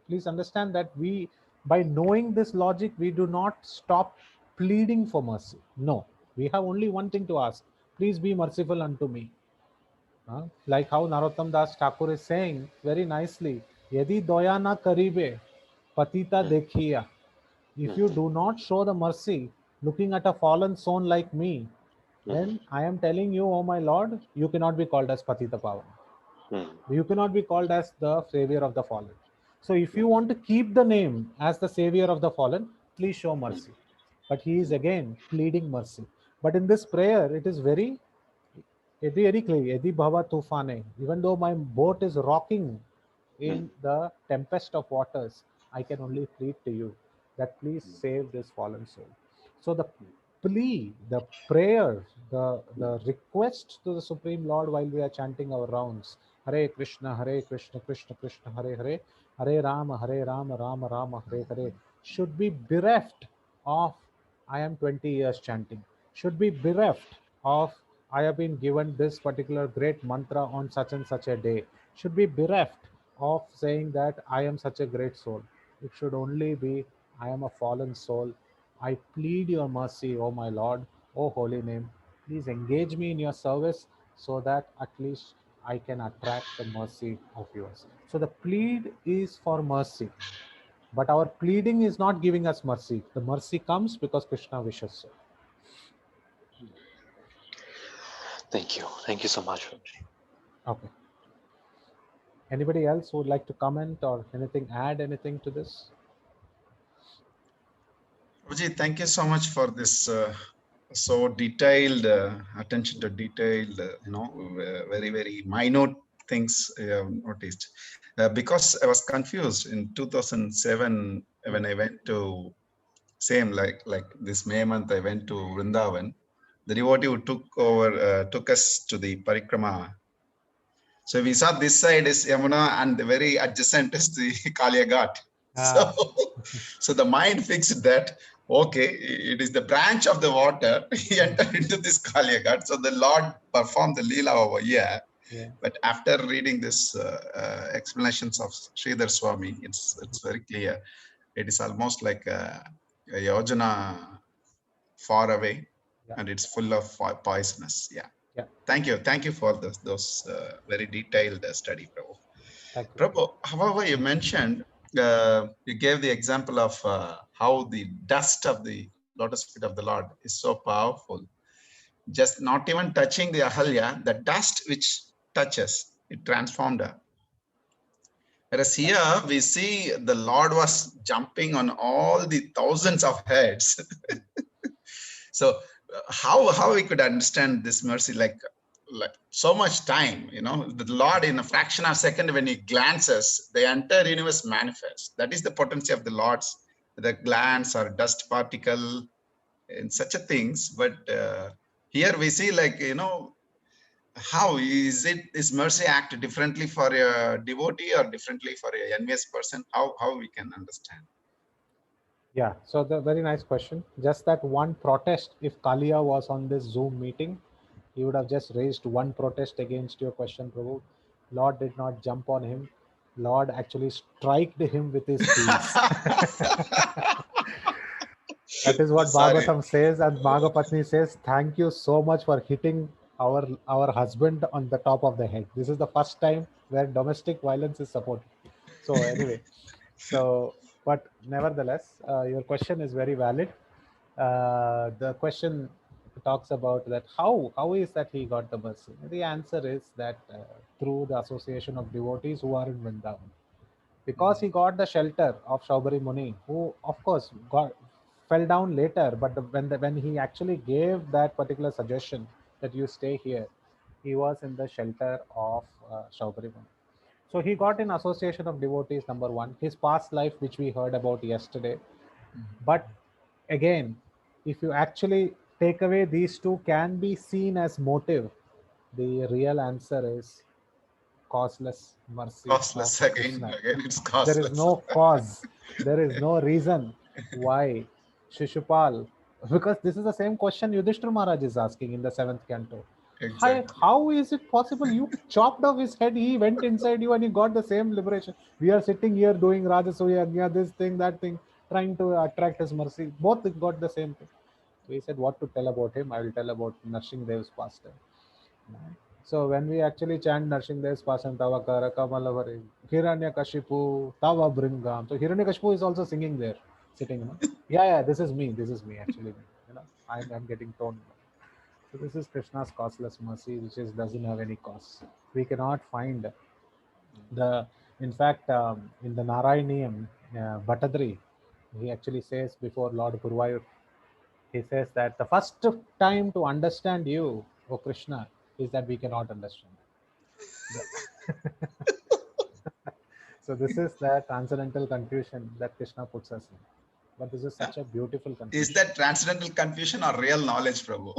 Please understand that we, by knowing this logic, we do not stop pleading for mercy. No, we have only one thing to ask: please be merciful unto me. Like how Narottam Das Thakur is saying very nicely, Yadi doya na karibe, patita Hmm. dekhiya. If you Hmm. do not show the mercy, looking at a fallen soul like me, Hmm. then I am telling you, oh my Lord, you cannot be called as Patita Pavan. Hmm. You cannot be called as the savior of the fallen. So if you Hmm. want to keep the name as the savior of the fallen, please show Hmm. mercy. But he is again pleading mercy. But in this prayer, it is very very clear. Yadi bhava tufane. Even though my boat is rocking Hmm. in the tempest of waters, I can only plead to you that please save this fallen soul. So the plea, the prayer, the request to the Supreme Lord while we are chanting our rounds, Hare Krishna, Krishna Krishna, Hare Hare, Hare Rama, Rama Rama, Hare Hare, should be bereft of I am 20 years chanting, should be bereft of I have been given this particular great mantra on such and such a day, should be bereft of saying that I am such a great soul. It should only be I am a fallen soul. I plead your mercy, O my Lord, O holy name. Please engage me in your service so that at least I can attract the mercy of yours. So the plead is for mercy. But our pleading is not giving us mercy. The mercy comes because Krishna wishes so. Thank you. Thank you so much, Prabhuji. Okay. Anybody else who would like to comment or add anything to this? Prabhuji, thank you so much for this so detailed attention to detailed, very, very minute things noticed. Because I was confused in 2007 when I went to same like this May month, I went to Vrindavan. The devotee who took us to the parikrama. So we saw this side is Yamuna and the very adjacent is the Kalia Ghat. So the mind fixed that, okay, it is the branch of the water. He entered into this Kalia Ghat. So the Lord performed the Leela over here. Yeah. But after reading this explanations of Sridhar Swami, it's very clear. It is almost like a yojana far away, and it's full of poisonous. Yeah. Thank you for those very detailed study, Prabhu. Thank you. Prabhu, however, you mentioned, you gave the example of how the dust of the lotus feet of the Lord is so powerful. Just not even touching the Ahalya, the dust which touches, it transformed her. Whereas here we see the Lord was jumping on all the thousands of heads. So how we could understand this mercy, like so much time, the Lord in a fraction of a second when he glances, the entire universe manifests. That is the potency of the Lord's, the glance or dust particle in such a things. But here we see how is mercy act differently for a devotee or differently for a envious person? How we can understand? Yeah, so the very nice question. Just that one protest, if Kalia was on this Zoom meeting, he would have just raised one protest against your question, Prabhu. Lord did not jump on him. Lord actually striked him with his heels. That is what Bhagavatam says, and Bhagapatni says, thank you so much for hitting our husband on the top of the head. This is the first time where domestic violence is supported. So anyway, but nevertheless, your question is very valid. The question talks about that how is that he got the mercy? The answer is that through the association of devotees who are in Vrindavan. Because he got the shelter of Shaubari Muni, who of course fell down later, but when he actually gave that particular suggestion that you stay here, he was in the shelter of Shaubari Muni. So he got in association of devotees, number one, his past life, which we heard about yesterday. But again, if you actually take away these two can be seen as motive, the real answer is causeless mercy. Causeless again it's causeless. There is no cause. There is no reason why Shishupal, because this is the same question Yudhishthira Maharaj is asking in the 7th canto. Exactly. How is it possible? You chopped off his head, he went inside you and he got the same liberation. We are sitting here doing Rajasuya Agnya, this thing, that thing, trying to attract his mercy. Both got the same thing. So he said, what to tell about him? I will tell about Narsinghdev's pastime. So when we actually chant Narsinghdev's pastime, Tava Kara Kamalavari, Hiranyakashipu, Tava Bringam. So Hiranyakashipu is also singing there, sitting. Yeah, this is me actually. I'm getting toned. So this is Krishna's causeless mercy, which doesn't have any cause. We cannot find in fact, in the Narayaniyam, Bhattadri, he actually says before Lord Guruvayur, he says that the first time to understand you, O Krishna, is that we cannot understand. So this is the transcendental confusion that Krishna puts us in. But this is such a beautiful confusion. Is that transcendental confusion or real knowledge, Prabhu?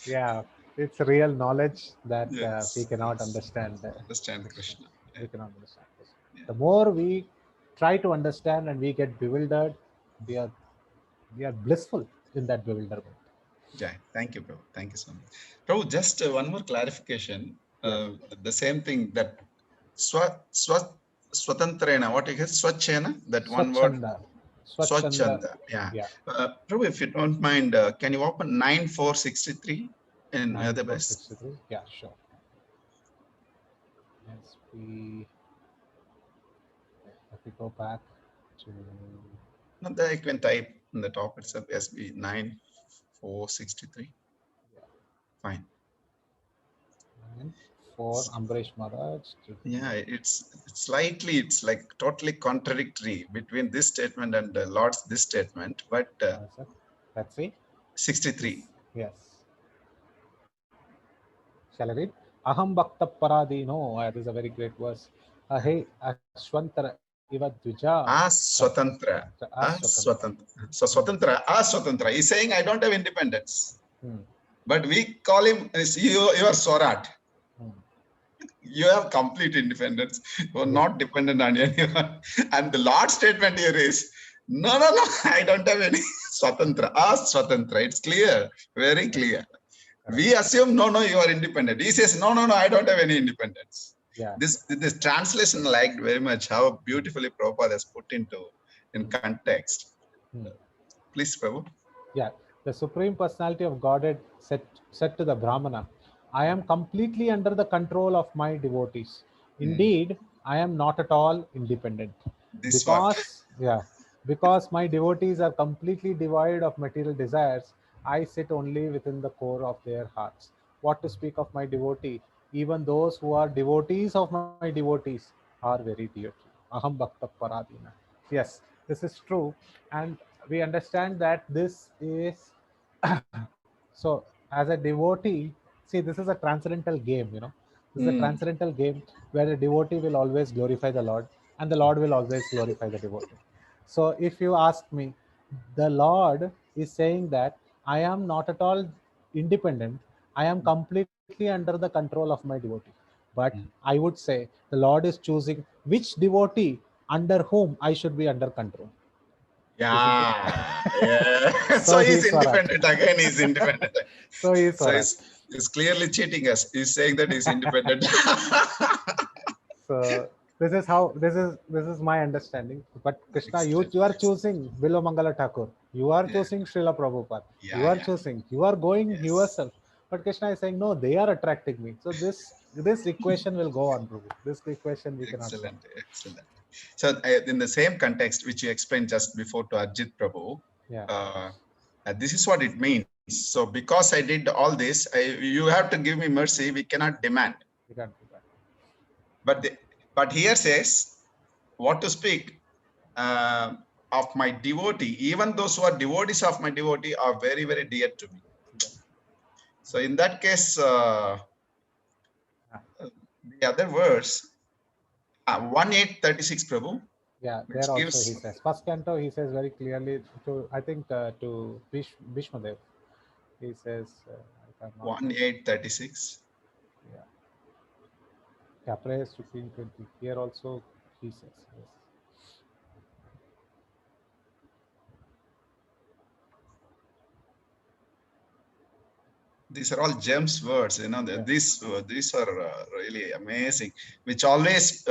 Yeah, it's real knowledge that we cannot understand. Understand the Krishna. We cannot understand Krishna. Yeah. The more we try to understand and we get bewildered, we are blissful in that bewilderment. Yeah, thank you, Prabhu. Thank you so much. Prabhu, just one more clarification. The same thing that swatantrena, what is it? Swachena, that one word? Swachanda. Swachanda. Yeah. Yeah. Prabhu, if you don't mind, can you open 9463 in the best? 9463. Yeah, sure. If we go back to... No, there you can type in the top itself, SB 9463. Yeah. Fine. 4 Ambrish Maharaj. Yeah, it's like totally contradictory between this statement and Lord's this statement, but let's see. 63. Yes. Shall I read? Aham bhakta paradino. This is a very great verse. Hey Ashwantara iva dvija. Aswatantra. Aswatantra. So Swatantra, Aswatantra. He's saying, I don't have independence. But we call him, you are Swarat. You have complete independence. You are not dependent on anyone. And the Lord's statement here is, no, I don't have any Swatantra. Aswatantra. It's clear, very clear. We assume, no, you are independent. He says, no, I don't have any independence. Yeah. This translation I liked very much how beautifully Prabhupada has put in context. Please, Prabhu. Yeah. The Supreme Personality of Godhead said to the Brahmana, I am completely under the control of my devotees. Indeed, I am not at all independent. Because my devotees are completely devoid of material desires, I sit only within the core of their hearts. What to speak of my devotee? Even those who are devotees of my devotees are very dear to me. Aham bhakta paradina. Yes, this is true. And we understand that this is... So, as a devotee, see, this is a transcendental game, This is a transcendental game where the devotee will always glorify the Lord and the Lord will always glorify the devotee. So, if you ask me, the Lord is saying that I am not at all independent. I am completely under the control of my devotee. But I would say the Lord is choosing which devotee under whom I should be under control. Yeah. So he's independent. Again, he's independent. So he's clearly cheating us. He's saying that he's independent. So this is my understanding. But Krishna, you are choosing Bilo Mangala Thakur. You are choosing Srila Prabhupada. You are choosing. You are going yourself. But Krishna is saying, no, they are attracting me. So this equation will go on, Prabhu. This equation we cannot. Excellent. So in the same context, which you explained just before to Ajit Prabhu, this is what it means. So because I did all this, you have to give me mercy. We cannot demand. We can't do that. But here says, what to speak of my devotee, even those who are devotees of my devotee are very, very dear to me. So in that case, the other verse, 1836, Prabhu. Yeah, there also he says. First canto, he says very clearly to, I think, to Bhishmadev. He says, 1836. Yeah, prayers 15:20. Here also he says. Yes. These are all gems words, these are really amazing, which always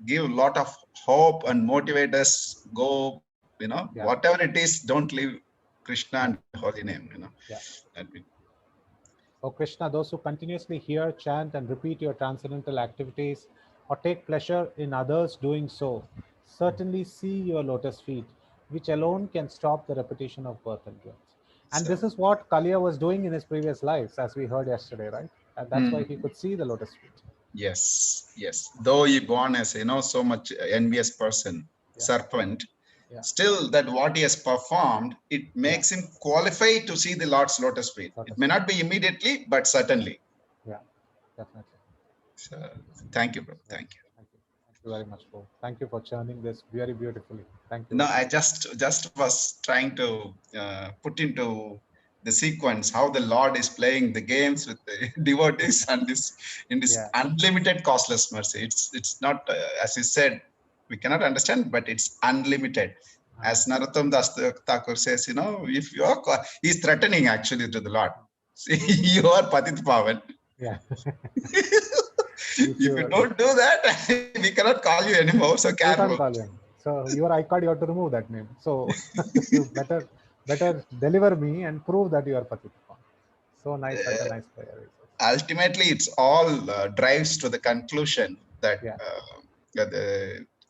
give a lot of hope and motivate us, go, whatever it is, don't leave Krishna and holy name, Oh Krishna, those who continuously hear, chant and repeat your transcendental activities or take pleasure in others doing so, certainly see your lotus feet, which alone can stop the repetition of birth and death. And this is what Kalia was doing in his previous lives, as we heard yesterday, right? And that's why he could see the lotus feet. Yes. Though he born as, so much envious person, serpent, still that what he has performed, it makes him qualified to see the Lord's lotus feet. It may not be immediately, but certainly. Yeah, definitely. So, thank you, bro. Thank you. Thank you very much, bro. Thank you for churning this very beautifully. Thank you. No, I just was trying to put into the sequence how the Lord is playing the games with the devotees and this unlimited costless mercy. It's not as you said, We cannot understand, but it's unlimited. As Narottam Das Thakur says, you know, if you are, he's threatening actually to the Lord. See, you are Patit Pavan. Yeah. If you don't do that, we cannot call you anymore. So You can't careful. call him. So your iCard, you have to remove that name. So you better deliver me and prove that you are Patit Pavan. So nice, such a nice prayer. Ultimately, it's all drives to the conclusion that Yeah.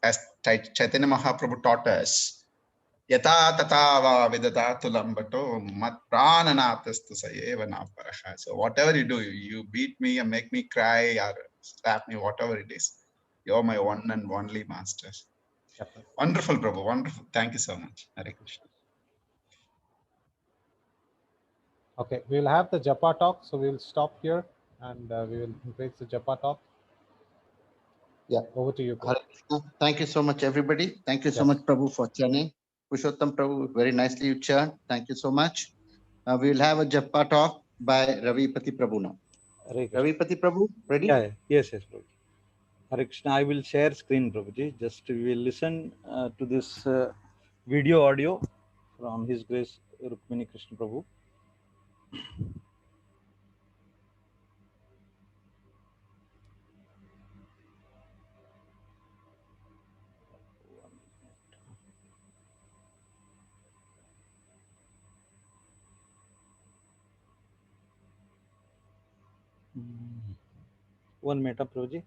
As Chaitanya Mahaprabhu taught us, Yata tatava vidadatu lambato mat prananatastu sayeva naparaha. So whatever you do, you beat me and make me cry or slap me, whatever it is, you're my one and only master. Yep. Wonderful, Prabhu. Wonderful. Thank you so much. Hare Krishna. Okay, we'll have the Japa talk. So we'll stop here and we will embrace the Japa talk. Yeah. Over to you, Prabhu. Hare Krishna. Thank you so much, everybody. Thank you so Yes. much, Prabhu, for chanting. Purushottam Prabhu, very nicely you chant. Thank you so much. We will have a Japa talk by Ravi Pati Prabhu now. Hare Krishna. Ravi Pati Prabhu, ready? Yeah, yes, Prabhuji. Hare Krishna. I will share screen, Prabhuji. Just we will listen to this video audio from His Grace Rukmini Krishna Prabhu. One minute, Prabhuji.